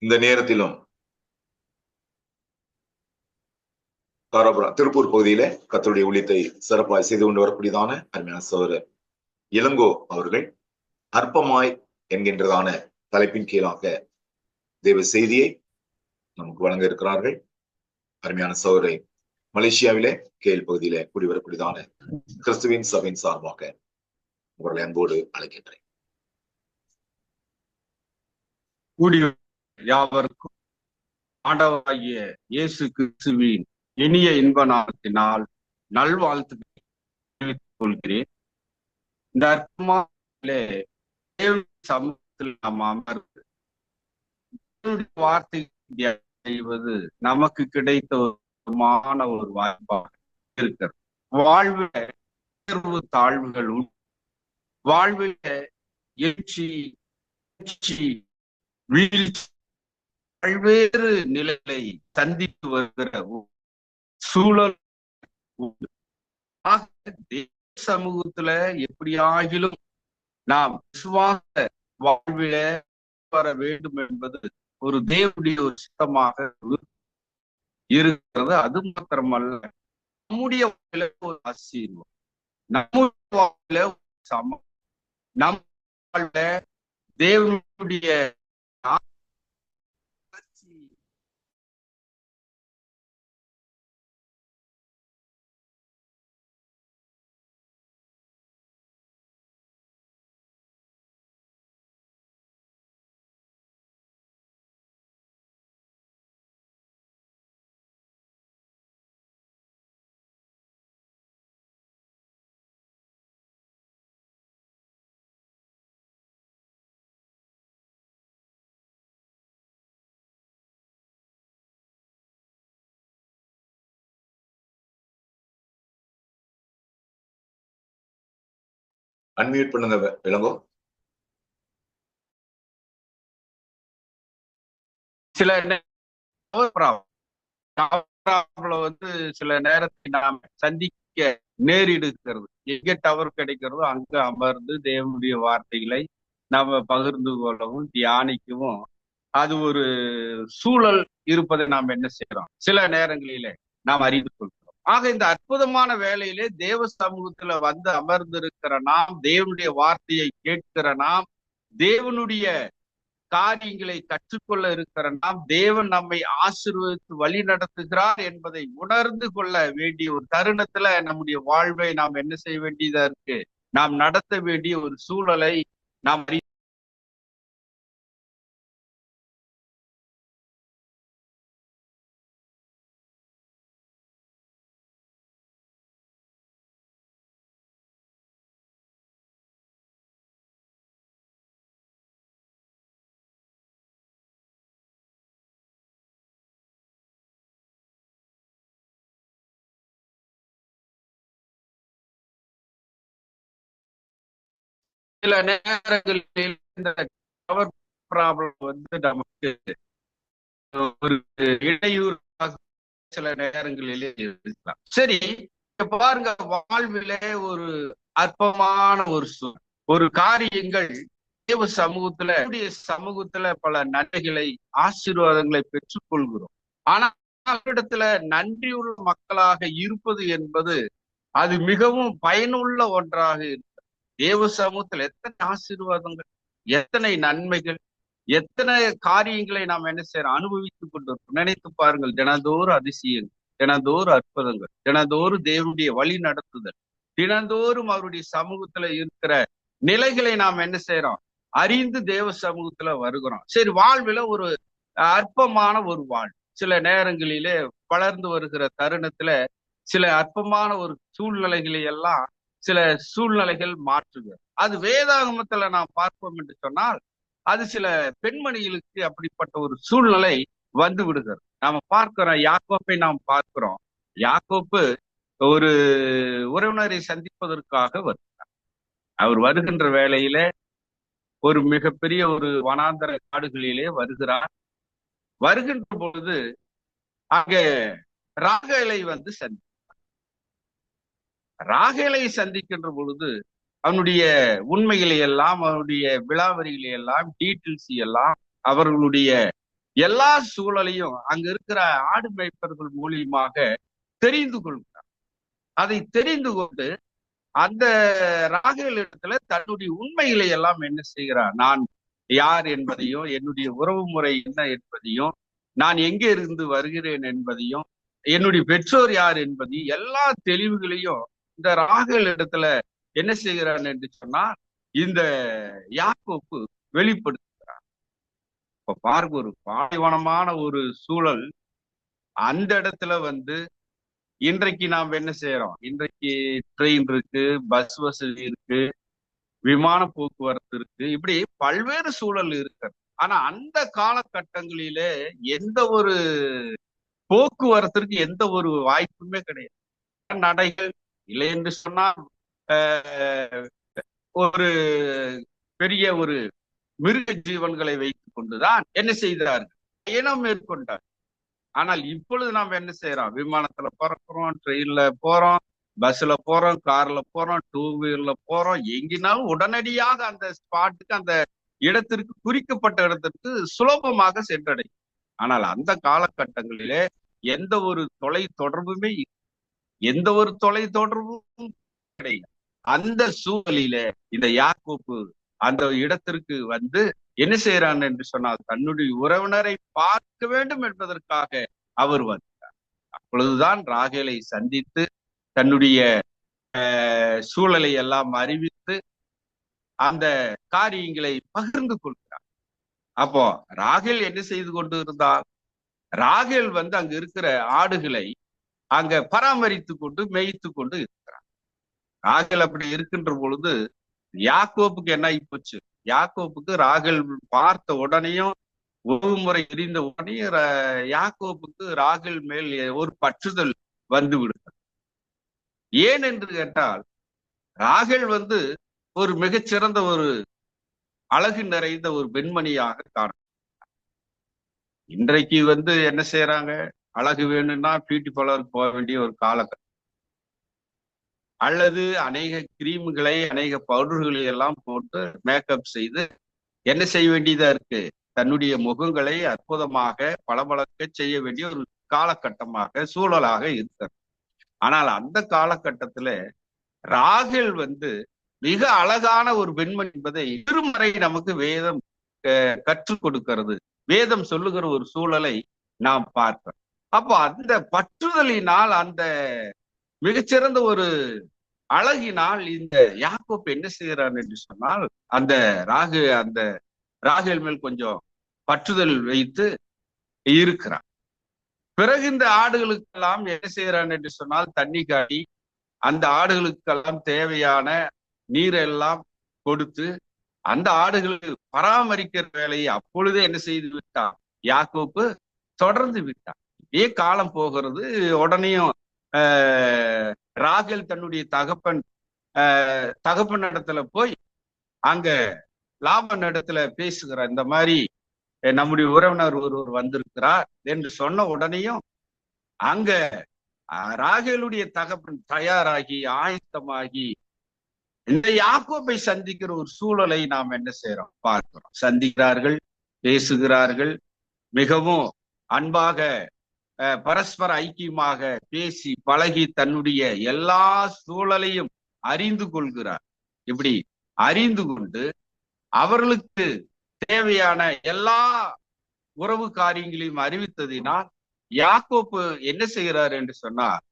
இந்த நேரத்திலும் தாராபுரம் திருப்பூர் பகுதியில கர்த்தருடைய ஊழியத்தை சிறப்பாய் செய்து கொண்டு வரக்கூடியதான அருமையான சகோதரர் இளங்கோ அவர்கள் அற்பமாய் என்கின்றதான தலைப்பின் கீழாக தேவ செய்தியை நமக்கு வழங்க இருக்கிறார்கள். அருமையான சகோதரை மலேசியாவிலே கேல் பகுதியில குடிவரக்கூடியதான கிறிஸ்துவின் சபையின் சார்பாக உங்களை அன்போடு அழைக்கின்றேன். யாவருக்கும் ஆண்டவராகிய இயேசு கிறிஸ்துவின் இனிய இன்ப நாமத்தினால் நல்வாழ்த்துக்களை தெரிவித்துக் கொள்கிறேன். இந்த அற்புதமானே சமூகத்தில் நாம் அமர்ந்து வார்த்தை செய்வது நமக்கு கிடைத்த ஒரு வாய்ப்பாக இருக்கிறது. வாழ்வில உயர்வு தாழ்வுகள் உண்டு. வாழ்வில எழுச்சி வீழ்ச்சி பல்வேறு நிலைகளை சந்தித்து வருகிற சூழல் சமூகத்துல எப்படியாகிலும் நாம் விசுவாச வாழ்வில வர வேண்டும் என்பது ஒரு தேவனுடைய ஒரு சித்தமாக இருக்கிறது. அது மாத்திரமல்ல, நம்முடைய வாழ்வில ஒரு ஆசீர்வாதம், நம்முடைய வாழ்வில ஒரு சமம், நம் வாழ்வில தேவனுடைய அன்மியூட் பண்ணுங்க இளங்கோ. சில சில நேரத்தை நாம் சந்திக்க நேரிடுகிறது. எங்க டவர் கிடைக்கிறதோ அங்க அமர்ந்து தேவனுடைய வார்த்தைகளை நாம பகிர்ந்து கொள்ளவும் தியானிக்கவும் அது ஒரு சூழல் இருப்பதை நாம் என்ன செய்யறோம், சில நேரங்களிலே நாம் அறிந்து கொள்கிறோம். ஆக இந்த அற்புதமான வேளையிலே தேவ சமூகத்துல வந்து அமர்ந்திருக்கிற நாம், தேவனுடைய வார்த்தையை கேட்கிற நாம், தேவனுடைய காரியங்களை கற்றுக்கொள்ள இருக்கிற நாம், தேவன் நம்மை ஆசீர்வதித்து வழி நடத்துகிறார் என்பதை உணர்ந்து கொள்ள வேண்டிய ஒரு தருணத்துல நம்முடைய வாழ்வை நாம் என்ன செய்ய வேண்டியதா இருக்கு, நாம் நடத்த வேண்டிய ஒரு சூழலை நாம் சில நேரங்களில் இந்த பவர் ப்ராப்ளம் வந்து நமக்கு ஒரு இடையூறாக சில நேரங்களிலே இருக்கலாம். சரி, பாருங்க, வாழ்வில ஒரு அற்பமான ஒரு காரியங்கள் தேவ சமூகத்துல பல நன்மைகளை ஆசீர்வாதங்களை பெற்றுக் கொள்கிறோம். ஆனா இடத்துல நன்றியுள்ள மக்களாக இருப்பது என்பது அது மிகவும் பயனுள்ள ஒன்றாக இருக்கு. தேவ சமூகத்துல எத்தனை ஆசீர்வாதங்கள், எத்தனை நன்மைகள், எத்தனை காரியங்களை நாம் என்ன செய்யறோம், அனுபவித்துக் கொண்டிருக்கோம். நினைத்து பாருங்கள், தினந்தோறும் அதிசயங்கள், தினந்தோறும் அற்புதங்கள், தினந்தோறும் தேவனுடைய வழி நடத்துதல், தினந்தோறும் அவருடைய சமூகத்துல இருக்கிற நிலைகளை நாம் என்ன செய்யறோம், அறிந்து தேவ சமூகத்துல வருகிறோம். சரி, வாழ்வில ஒரு அற்பமான ஒரு வாழ் சில நேரங்களிலே வளர்ந்து வருகிற தருணத்துல சில அற்பமான ஒரு சூழ்நிலைகளை எல்லாம் சில சூழ்நிலைகள் மாற்றுகிறது. அது வேதாகமத்துல நாம் பார்ப்போம் என்று சொன்னால் அது சில பெண்மணிகளுக்கு அப்படிப்பட்ட ஒரு சூழ்நிலை வந்து விடுகிறது. நாம பார்க்கிறோம், யாக்கோப்பை நாம் பார்க்கிறோம். யாக்கோப்பு ஒரு உறவினரை சந்திப்பதற்காக வருகிறார். அவர் வருகின்ற வேளையில ஒரு மிகப்பெரிய ஒரு வனாந்தர காடுகளிலே வருகிறார். வருகின்ற பொழுது அங்கே ராகேலை வந்து ராகேலை சந்திக்கின்ற பொழுது அவனுடைய உண்மைகளை எல்லாம், அவனுடைய விலாவரிகளை எல்லாம், டீட்டெயில்ஸ் எல்லாம், அவர்களுடைய எல்லா சூழலையும் அங்க இருக்கிற ஆடு மேய்ப்பர்கள் மூலியமாக தெரிந்து கொள்கிறார். அதை தெரிந்து கொண்டு அந்த ராகேல் இடத்துல தன்னுடைய உண்மைகளை எல்லாம் என்ன செய்கிறார், நான் யார் என்பதையும், என்னுடைய உறவு முறை என்ன என்பதையும், நான் எங்கே இருந்து வருகிறேன் என்பதையும், என்னுடைய பெற்றோர் யார் என்பதையும் எல்லா தெளிவுகளையும் இந்த ராகேல் இடத்துல என்ன செய்கிறான் என்று சொன்னால் இந்த யாக்கோப்பு வெளிப்படுத்துகிறார். இப்ப பாருங்க, ஒரு பாலைவனமான ஒரு சூழல், அந்த இடத்துல இன்றைக்கு நாம் என்ன செய்யறோம், இன்றைக்கு ட்ரெயின் இருக்கு, பஸ் வசதி இருக்கு, விமான போக்குவரத்து இருக்கு, இப்படி பல்வேறு சூழல் இருக்கு. ஆனா அந்த காலகட்டங்களிலே எந்த ஒரு போக்குவரத்திற்கு எந்த ஒரு வாய்ப்புமே கிடையாது. நடைகள் இல்லை என்று சொன்னால் ஒரு பெரிய ஒரு மிருக ஜீவன்களை வைத்துக் கொண்டுதான் என்ன செய்தார்கள், பயணம் மேற்கொண்டார். ஆனால் இப்பொழுது நாம் என்ன செய்யறோம், விமானத்துல பறக்கிறோம், ட்ரெயின்ல போறோம், பஸ்ல போறோம், கார்ல போறோம், டூ வீலர்ல போறோம், எங்கினாலும் உடனடியாக அந்த ஸ்பாட்டுக்கு, அந்த இடத்திற்கு, குறிக்கப்பட்ட இடத்திற்கு சுலபமாக சென்றடையும். ஆனால் அந்த காலகட்டங்களிலே எந்த ஒரு தொலை தொடர்புமே கிடையாது. அந்த சூழலில இந்த யாக்கோப்பு அந்த இடத்திற்கு என்ன செய்யறான் என்று சொன்னால் தன்னுடைய உறவினரை பார்க்க வேண்டும் என்பதற்காக அவர் வந்தார். அப்பொழுதுதான் ராகேலை சந்தித்து தன்னுடைய சூழலை எல்லாம் அறிவித்து அந்த காரியங்களை பகிர்ந்து கொள்கிறார். அப்போ ராகேல் என்ன செய்து கொண்டு இருந்தால், ராகேல் அங்க இருக்கிற ஆடுகளை அங்க பராமரித்து கொண்டு மேய்த்து கொண்டு இருக்கிறார். ராகேல் அப்படி இருக்கின்ற பொழுது யாக்கோப்புக்கு என்ன ஆகி போச்சு, யாக்கோப்புக்கு ராகேல் பார்த்த உடனேயும், ஒரு முறை எரிந்த உடனே யாக்கோப்புக்கு ராகேல் மேல் ஒரு பற்றுதல் வந்து விடுகிறது. ஏன் என்று கேட்டால், ராகேல் ஒரு மிகச்சிறந்த ஒரு அழகு நிறைந்த ஒரு பெண்மணியாக காண. இன்றைக்கு என்ன செய்யறாங்க, அழகு வேணும்னா பியூட்டி பார்லருக்கு போக வேண்டிய ஒரு காலகட்டம், அல்லது அநேக கிரீம்களை, அநேக பவுடர்களை எல்லாம் போட்டு மேக்கப் செய்து என்ன செய்ய வேண்டியதா இருக்கு, தன்னுடைய முகங்களை அற்புதமாக பளபளக்க செய்ய வேண்டிய ஒரு காலகட்டமாக, சூழலாக இருக்கிறது. ஆனால் அந்த காலகட்டத்துல ராகேல் மிக அழகான ஒரு பெண்மணி என்பதை திருமறை நமக்கு வேதம் கற்றுக் கொடுக்கிறது. வேதம் சொல்லுகிற ஒரு சூழலை நாம் பார்க்கிறோம். அப்போ அந்த பற்றுதலினால், அந்த மிகச்சிறந்த ஒரு அழகினால் இந்த யாக்கோப்பு என்ன செய்கிறான் என்று சொன்னால் அந்த ராகேல் மேல் கொஞ்சம் பற்றுதல் வைத்து இருக்கிறான். பிறகு இந்த ஆடுகளுக்கெல்லாம் என்ன செய்கிறான் என்று சொன்னால் தண்ணி காட்டி அந்த ஆடுகளுக்கெல்லாம் தேவையான நீரெல்லாம் கொடுத்து அந்த ஆடுகளுக்கு பராமரிக்கிற வேலையை அப்பொழுதே என்ன செய்து விட்டான், யாக்கோப்பு தொடர்ந்து விட்டான். இதே காலம் போகிறது. உடனேயும் ராகேல் தன்னுடைய தகப்பன் இடத்துல போய் அங்க லாபன் இடத்துல பேசுகிறார். இந்த மாதிரி நம்முடைய உறவினர் ஒருவர் வந்திருக்கிறார் என்று சொன்ன உடனேயும் அங்க ராகேலுடைய தகப்பன் தயாராகி ஆயத்தமாகி இந்த யாக்கோப்பை சந்திக்கிற ஒரு சூழலை நாம் என்ன செய்யறோம், பார்க்கிறோம். சந்திக்கிறார்கள், பேசுகிறார்கள், மிகவும் அன்பாக பரஸ்பர ஐக்கியமாக பேசி பழகி தன்னுடைய எல்லா சூழலையும் அறிந்து கொள்கிறார். இப்படி அறிந்து கொண்டு அவர்களுக்கு தேவையான எல்லா உறவு காரியங்களையும் அறிவித்ததினால் யாக்கோப்பு என்ன செய்கிறார் என்று சொன்னார்,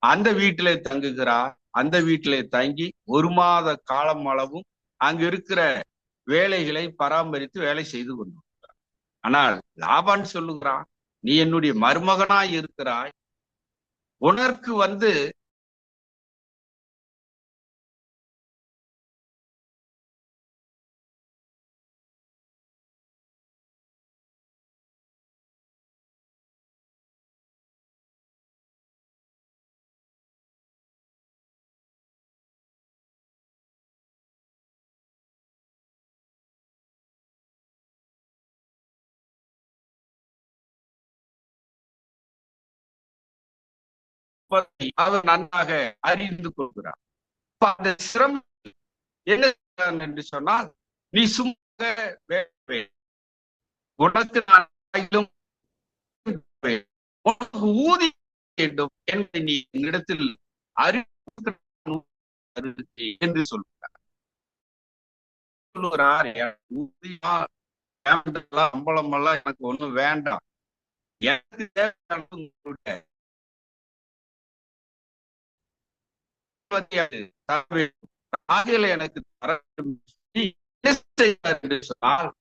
அந்த வீட்டிலே தங்குகிறார். அந்த வீட்டிலே தங்கி 1 மாத காலம் அளவும் அங்கு இருக்கிற வேலைகளை பராமரித்து வேலை செய்து கொண்டிருக்கிறார். ஆனால் லாபான் சொல்லுகிறான், நீ என்னுடைய மருமகனாய் இருக்கிறாய், உனக்கு அவர் நன்றாக அறிந்து கொள்கிறார். அந்த சிரமம் என்ன என்று சொன்னால், நீ சும்மா உனக்கு நான் உனக்கு ஊதியம் வேண்டும் என்பதை நீ என்னிடத்தில் அறிவு என்று சொல்கிறார். ஊதியம் சம்பளம் எல்லாம் எனக்கு ஒண்ணும் வேண்டாம். எனக்கு எனக்கு என்று சொன்னால்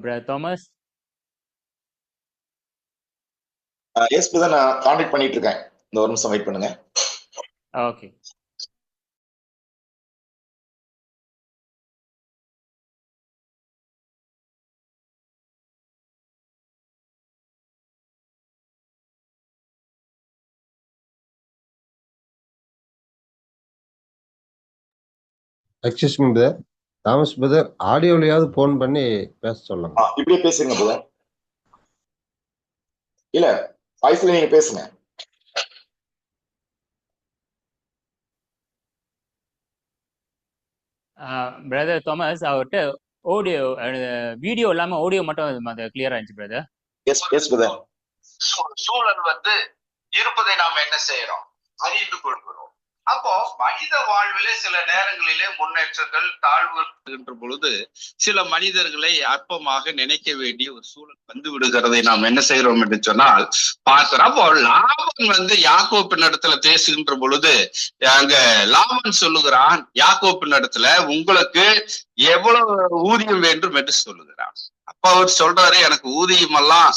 Brother Thomas. எஸ் பிரதர், நான் கான்டாக்ட் பண்ணிட்டு இருக்கேன். இந்த ஒரு நிமிஷம் வெயிட் பண்ணுங்க. Okay. Excuse me brother, Thomas brother ஆடியோலயாவது போன் பண்ணி பேச சொல்லுங்க. இப்படியே பேசுங்க பிரதர். இல்ல வாய்ஸ்ல நீங்க பேசுங்க. பிரதர் தாமஸ், அவர்கிட்ட ஆடியோ வீடியோ இல்லாம ஆடியோ மட்டும் கிளியரா இருந்துச்சு பிரதர். S yes brother. சூழல் இருப்பதை நாம் என்ன செய்யறோம், அறிந்து கொள்கிறோம். அப்போ மனித வாழ்விலே சில நேரங்களிலே முன்னேற்றங்கள் தாழ்வுகின்ற பொழுது சில மனிதர்களை அற்பமாக நினைக்க வேண்டிய ஒரு சூழல் வந்து விடுகிறதை நாம் என்ன செய்யறோம் என்று சொன்னால் பார்க்கிறோம். அப்போ லாபன் யாக்கோப்பின் இடத்துல பேசுகின்ற பொழுது அங்க லாபன் சொல்லுகிறான், யாக்கோப்பின் இடத்துல உங்களுக்கு எவ்வளவு ஊதியம் வேண்டும் என்று சொல்லுகிறான். அப்ப அவர் சொல்றாரு, எனக்கு ஊதியம் எல்லாம்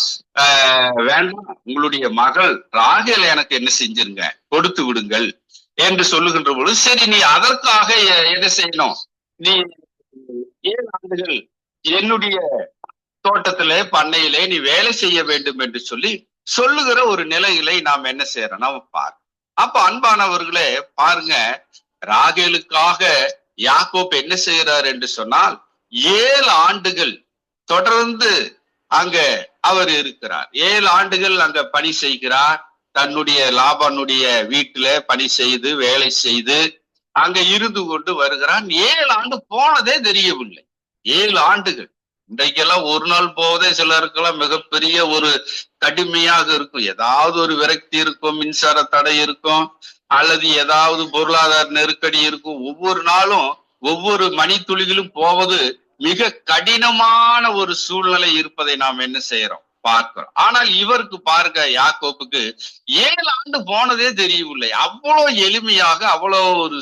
வேண்டாம், உங்களுடைய மகள் ராகேல் எனக்கு என்ன செஞ்சிருங்க, கொடுத்து விடுங்கள் என்று சொல்லுகின்ற பொழுது, சரி நீ அதற்காக என்ன செய்யணும், நீ 7 ஆண்டுகள் என்னுடைய தோட்டத்திலே பண்ணையிலே நீ வேலை செய்ய வேண்டும் என்று சொல்லுகிற ஒரு நிலையிலே நாம் என்ன செய்யறோம் நாம பாரு. அப்ப அன்பானவர்களே பாருங்க, ராகேலுக்காக யாக்கோப் என்ன செய்யறார் என்று சொன்னால் 7 ஆண்டுகள் தொடர்ந்து அங்க அவர் இருக்கிறார். 7 ஆண்டுகள் அங்க பணி செய்கிறார். தன்னுடைய லாபானுடைய வீட்டுல பணி செய்து வேலை செய்து அங்க இருந்து கொண்டு வருகிறான். 7 ஆண்டு போனதே தெரியவில்லை. 7 ஆண்டுகள். இன்றைக்கெல்லாம் ஒரு நாள் போவதே சிலருக்கெல்லாம் மிகப்பெரிய ஒரு கடுமையாக இருக்கும். ஏதாவது ஒரு விரக்தி இருக்கும், மின்சார தடை இருக்கும், அல்லது ஏதாவது பொருளாதார நெருக்கடி இருக்கும். ஒவ்வொரு நாளும் ஒவ்வொரு மணித்துளிகளும் போவது மிக கடினமான ஒரு சூழ்நிலை இருப்பதை நாம் என்ன செய்யறோம் பார்க்கிறோம். ஆனால் இவருக்கு பாருங்க, யாக்கோப்புக்கு 7 ஆண்டு போனதே தெரியவில்லை. அவ்வளவு எளிமையாக, அவ்வளவு ஒரு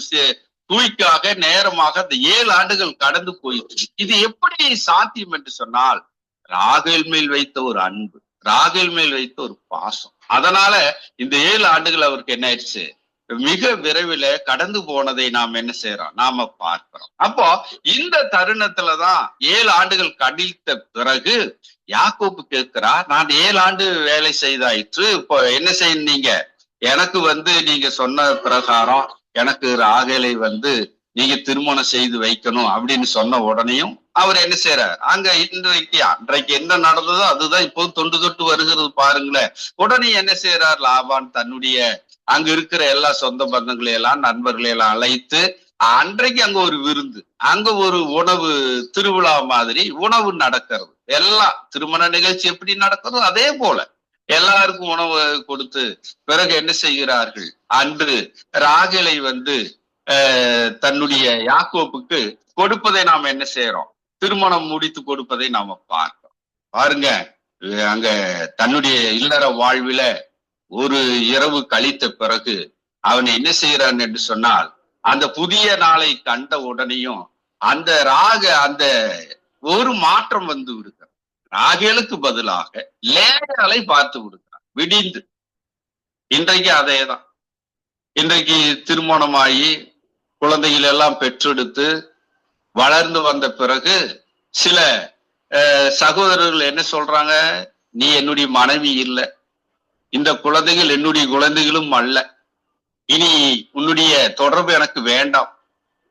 குயிக்காக நேரமாக அந்த 7 ஆண்டுகள் கடந்து போயிட்டு இது எப்படி சாத்தியம் என்று சொன்னால் ராகேல் மேல் வைத்த ஒரு அன்பு, ராகேல் மேல் வைத்த ஒரு பாசம். அதனால இந்த 7 ஆண்டுகள் அவருக்கு என்ன ஆயிடுச்சு, மிக விரைவில் கடந்து போனதை நாம் என்ன செய்யறோம், நாம பார்க்கிறோம். அப்போ இந்த தருணத்துலதான் 7 ஆண்டுகள் கழித்த பிறகு யாக்கோபு கேட்கிறார், நான் 7 ஆண்டு வேலை செய்தாயிற்று, இப்போ என்ன செய்யணும், எனக்கு நீங்க சொன்ன பிரகாரம் எனக்கு ராகேலை நீங்க திருமணம் செய்து வைக்கணும் அப்படின்னு சொன்ன உடனேயும் அவர் என்ன செய்யறார், அங்க இன்றைக்கு என்ன நடந்ததோ அதுதான் இப்போ தொண்டு தொட்டு வருகிறது பாருங்களேன். உடனே என்ன செய்யறார், லாபான் தன்னுடைய அங்க இருக்கிற எல்லா சொந்த பந்தங்களையெல்லாம் நண்பர்களையெல்லாம் அழைத்து அன்றைக்கு அங்க ஒரு விருந்து, அங்க ஒரு உணவு திருவிழா மாதிரி உணவு நடக்கிறது. எல்லாம் திருமண நிகழ்ச்சி எப்படி நடக்கிறதோ அதே போல எல்லாருக்கும் உணவு கொடுத்து பிறகு என்ன செய்கிறார்கள், அன்று ராகேலை தன்னுடைய யாக்கோப்புக்கு கொடுப்பதை நாம் என்ன செய்யறோம், திருமணம் முடித்து கொடுப்பதை நாம பார்க்கிறோம். பாருங்க, அங்க தன்னுடைய இல்லற வாழ்வில ஒரு இரவு கழித்த பிறகு அவன் என்ன செய்யறான் என்று சொன்னால், அந்த புதிய நாளை கண்ட உடனேயும் அந்த ஒரு மாற்றம் விடுகிறார். ராகேலுக்கு பதிலாக லேயாளை பார்த்து விடுகிறார் விடிந்து. இன்றைக்கு அதேதான். இன்றைக்கு திருமணமாகி குழந்தைகள் எல்லாம் பெற்றெடுத்து வளர்ந்து வந்த பிறகு சில சகோதரர்கள் என்ன சொல்றாங்க, நீ என்னுடைய மனைவி இல்லை, இந்த குழந்தைகள் என்னுடைய குழந்தைகளும் அல்ல, இனி உன்னுடைய தொடர்பு எனக்கு வேண்டாம்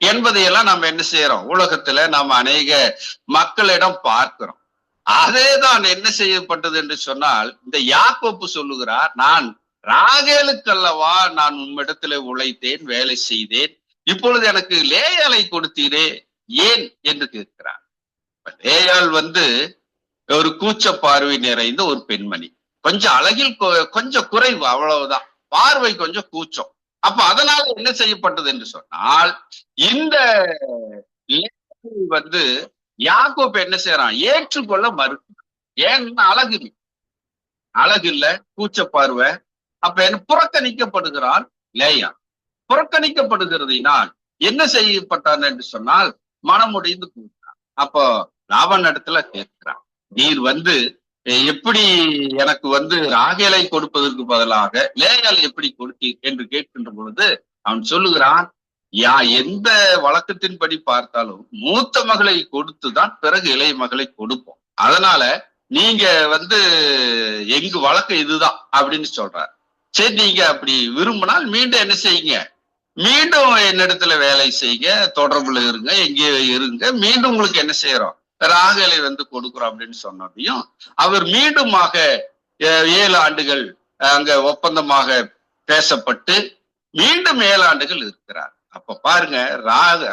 என்பதையெல்லாம் நம்ம என்ன செய்யறோம், உலகத்துல நாம் அநேக மக்களிடம் பார்க்கிறோம். அதேதான் என்ன செய்யப்பட்டது என்று சொன்னால், இந்த யாக்கோப்பு சொல்லுகிறார், நான் ராகேலுக்கு அல்லவா நான் உம்மிடத்துல உழைத்தேன், வேலை செய்தேன், இப்பொழுது எனக்கு லேயாளை கொடுத்தீரே ஏன் என்று கேட்கிறார். லேயாள் ஒரு கூச்ச பார்வை நிறைந்த ஒரு பெண்மணி, கொஞ்சம் அழகில் கொஞ்சம் குறைவு, அவ்வளவுதான், பார்வை கொஞ்சம் கூச்சம். அப்ப அதனால என்ன செய்யப்பட்டது என்று சொன்னால், இந்த யாக்கோப்பு என்ன செய்யறான், ஏற்றுக்கொள்ள மறுக்கிறான். ஏன்னா அழகு இல்ல, கூச்ச பார்வை. அப்ப என்ன புறக்கணிக்கப்படுகிறான் லேயா. புறக்கணிக்கப்படுகிறதினால் என்ன செய்யப்பட்டான் என்று சொன்னால் மனமுடைந்து கூறுகிறான். அப்போ லாபான் இடத்துல கேட்கிறான், நீர் எப்படி எனக்கு ராகேலை கொடுப்பதற்கு பதிலாக லேயால் எப்படி கொடுத்தீர் என்று கேட்கின்ற பொழுது அவன் சொல்லுகிறான், எந்த வழக்கத்தின்படி பார்த்தாலும் மூத்த மகளை கொடுத்துதான் பிறகு இளைய மகளை கொடுப்போம், அதனால நீங்க எங்க வழக்கம் இதுதான் அப்படின்னு சொல்றார். சரி, நீங்க அப்படி விரும்பினால் மீண்டும் என்ன செய்யுங்க, மீண்டும் என்னிடத்துல வேலை செய்யுங்க, தொடர்புல இருங்க, எங்கே இருங்க, மீண்டும் உங்களுக்கு என்ன செய்யறோம், ராகேலை கொடுக்குறோம் அப்படின்னு சொன்னதையும் அவர் மீண்டுமாக 7 ஆண்டுகள் அங்க ஒப்பந்தமாக பேசப்பட்டு மீண்டும் 7 ஆண்டுகள் இருக்கிறார். அப்ப பாருங்க,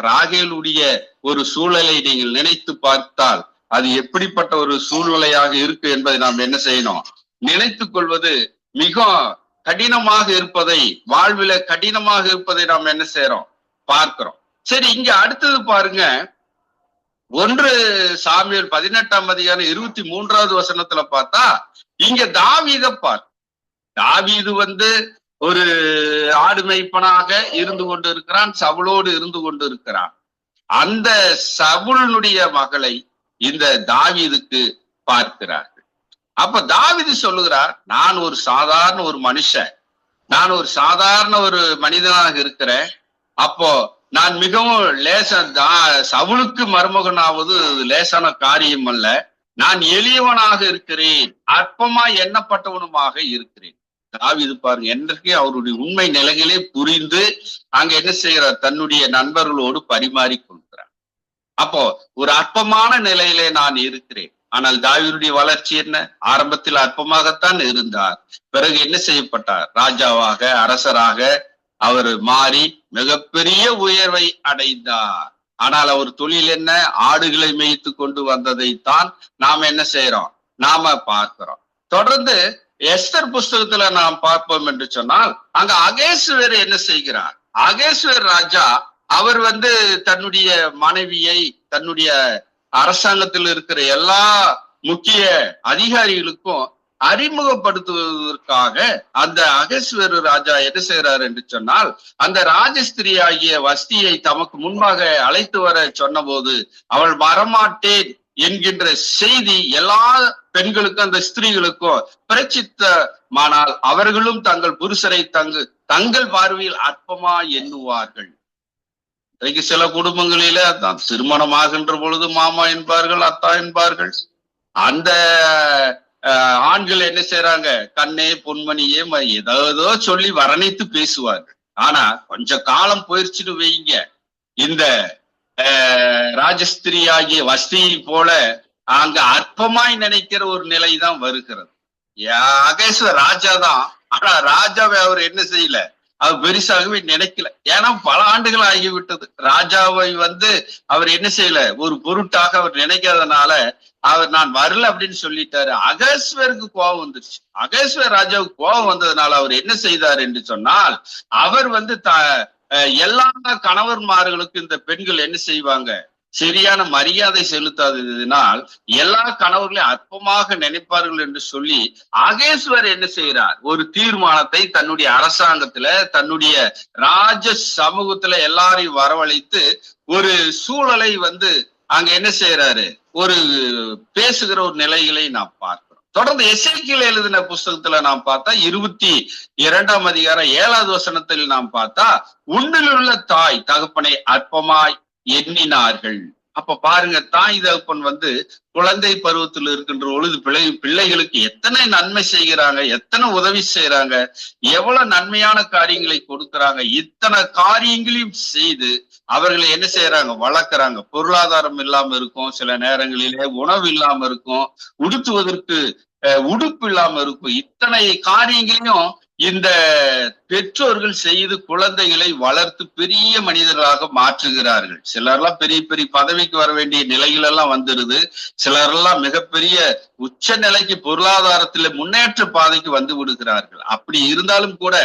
ராகேலுடைய ஒரு சூழலை நீங்கள் நினைத்து பார்த்தால் அது எப்படிப்பட்ட ஒரு சூழ்நிலையாக இருக்கு என்பதை நாம் என்ன செய்யணும், நினைத்து கொள்வது மிக கடினமாக இருப்பதை, வாழ்வில கடினமாக இருப்பதை நாம் என்ன செய்யறோம், பார்க்கிறோம். சரி, இங்க அடுத்தது பாருங்க, 1 சாமுவேல் 18ஆம் அதிகாரம் 23வது வசனத்துல பார்த்தா இங்க தாவீத பார். தாவீது ஒரு ஆடு மேய்ப்பனாக இருந்து கொண்டு இருக்கிறான், சவுலோடு இருந்து கொண்டு இருக்கிறான். அந்த சவுலுடைய மகளை இந்த தாவீதுக்கு பார்க்கிறார்கள். அப்ப தாவீது சொல்லுகிறார், நான் ஒரு சாதாரண ஒரு மனுஷன், நான் ஒரு சாதாரண ஒரு மனிதனாக இருக்கிறேன். அப்போ நான் மிகவும் சவுலுக்கு மருமகனாவது லேசான காரியம் அல்ல, நான் எளியவனாக இருக்கிறேன், அற்பமா எண்ணப்பட்டவனுமாக இருக்கிறேன். தாவீது பாருங்க, என்றைக்கு அவருடைய உண்மை நிலைகளே புரிந்து அங்க என்ன செய்கிறார், தன்னுடைய நண்பர்களோடு பரிமாறி கொள்கிறார். அப்போ ஒரு அற்பமான நிலையிலே நான் இருக்கிறேன். ஆனால் தாவீதுடைய வளர்ச்சி என்ன, ஆரம்பத்தில் அற்பமாகத்தான் இருந்தார், பிறகு என்ன செய்யப்பட்டார், ராஜாவாக அரசராக அவர் மாறி மிகப்பெரிய உயர்வை அடைந்தார். ஆனால் அவர் தொழில் என்ன, ஆடுகளை மேய்த்து கொண்டு வந்ததைத்தான் நாம் என்ன செய்யறோம், நாம பார்க்கிறோம். தொடர்ந்து எஸ்தர் புஸ்தகத்துல நாம் பார்ப்போம் என்று சொன்னால், அங்க அகேஸ்வேர் என்ன செய்கிறார், அகேஸ்வேர் ராஜா அவர் தன்னுடைய மனைவியை தன்னுடைய அரசாங்கத்தில் இருக்கிற எல்லா முக்கிய அதிகாரிகளுக்கும் அறிமுகப்படுத்துவதற்காக அந்த அகஸ்வேரு ராஜா என்ன செய்யறாரு என்று சொன்னால், அந்த ராஜஸ்திரி ஆகிய வஸ்தியை தமக்கு முன்பாக அழைத்து வர சொன்ன போது அவள் வரமாட்டேன் என்கின்ற செய்தி எல்லா பெண்களுக்கும் அந்த ஸ்திரீகளுக்கும் பிரச்சித்தமானால் அவர்களும் தங்கள் புருஷரை தங்கள் பார்வையில் அற்பமா எண்ணுவார்கள். இன்றைக்கு சில குடும்பங்களிலே தான் திருமணமாகின்ற பொழுது மாமா என்பார்கள், அத்தா என்பார்கள். அந்த ஆண்கள் என்ன செய்யறாங்க, கண்ணே பொன்மணியே ஏதோ சொல்லி வர்ணித்து பேசுவார்கள். ஆனா கொஞ்ச காலம் போயிடுச்சுன்னு வைங்க, இந்த ராஜஸ்திரி ஆகிய வஸ்தியை போல அங்க அற்பமாய் நினைக்கிற ஒரு நிலைதான் வருகிறது. அகேஸ்வர ராஜா தான், ஆனா ராஜாவை அவர் என்ன செய்யல, அவர் பெருசாகவே நினைக்கல. ஏன்னா பல ஆண்டுகள் ஆகிவிட்டது. ராஜாவை அவர் என்ன செய்யல, ஒரு பொருட்டாக அவர் நினைக்காதனால அவர் நான் வரல அப்படின்னு சொல்லிட்டாரு. அகஸ்வருக்கு கோபம் வந்துருச்சு. அகஸ்வர் ராஜாவுக்கு கோபம் வந்ததுனால அவர் என்ன செய்தார் என்று சொன்னால், அவர் எல்லா கணவன்மார்களுக்கும் இந்த பெண்கள் என்ன செய்வாங்க, சரியான மரியாதை செலுத்தாததினால் எல்லா கணவர்களையும் அற்பமாக நினைப்பார்கள் என்று சொல்லி அகேஸ்வர் என்ன செய்யறார், ஒரு தீர்மானத்தை தன்னுடைய அரசாங்கத்துல தன்னுடைய ராஜ சமூகத்துல எல்லாரையும் வரவழைத்து ஒரு சூழலை அங்க என்ன செய்யறாரு, ஒரு பேசுகிற ஒரு நிலைகளை நாம் பார்க்கிறோம். தொடர்ந்து எசேக்கியேல் எழுதின புஸ்தகத்துல நாம் பார்த்தா 22ஆம் அதிகாரம் 7வது வசனத்தில் நாம் பார்த்தா, உன்னிலுள்ள தாய் தகப்பனை அற்பமாய் எண்ணினார்கள். அப்ப பாருங்க, தாய் தகப்பன் குழந்தை பருவத்தில் இருக்கின்ற பொழுது பிள்ளைகளுக்கு எத்தனை நன்மை செய்கிறாங்க, எத்தனை உதவி செய்யறாங்க, எவ்வளவு நன்மையான காரியங்களை கொடுக்கறாங்க. இத்தனை காரியங்களையும் செய்து அவர்களை என்ன செய்யறாங்க, வளர்க்கறாங்க. பொருளாதாரம் இல்லாம இருக்கும், சில நேரங்களிலே உணவு இல்லாம இருக்கும், உடுத்துவதற்கு உடுப்பு இல்லாம இருக்கும். இத்தனை காரியங்களையும் இந்த பெற்றோர்கள் செய்து குழந்தைகளை வளர்த்து பெரிய மனிதர்களாக மாற்றுகிறார்கள். சிலர்லாம் பெரிய பெரிய பதவிக்கு வர வேண்டிய நிலைகள் எல்லாம் வந்துருது. சிலரெல்லாம் மிகப்பெரிய உச்ச நிலைக்கு பொருளாதாரத்துல முன்னேற்ற பாதைக்கு வந்து விடுகிறார்கள். அப்படி இருந்தாலும் கூட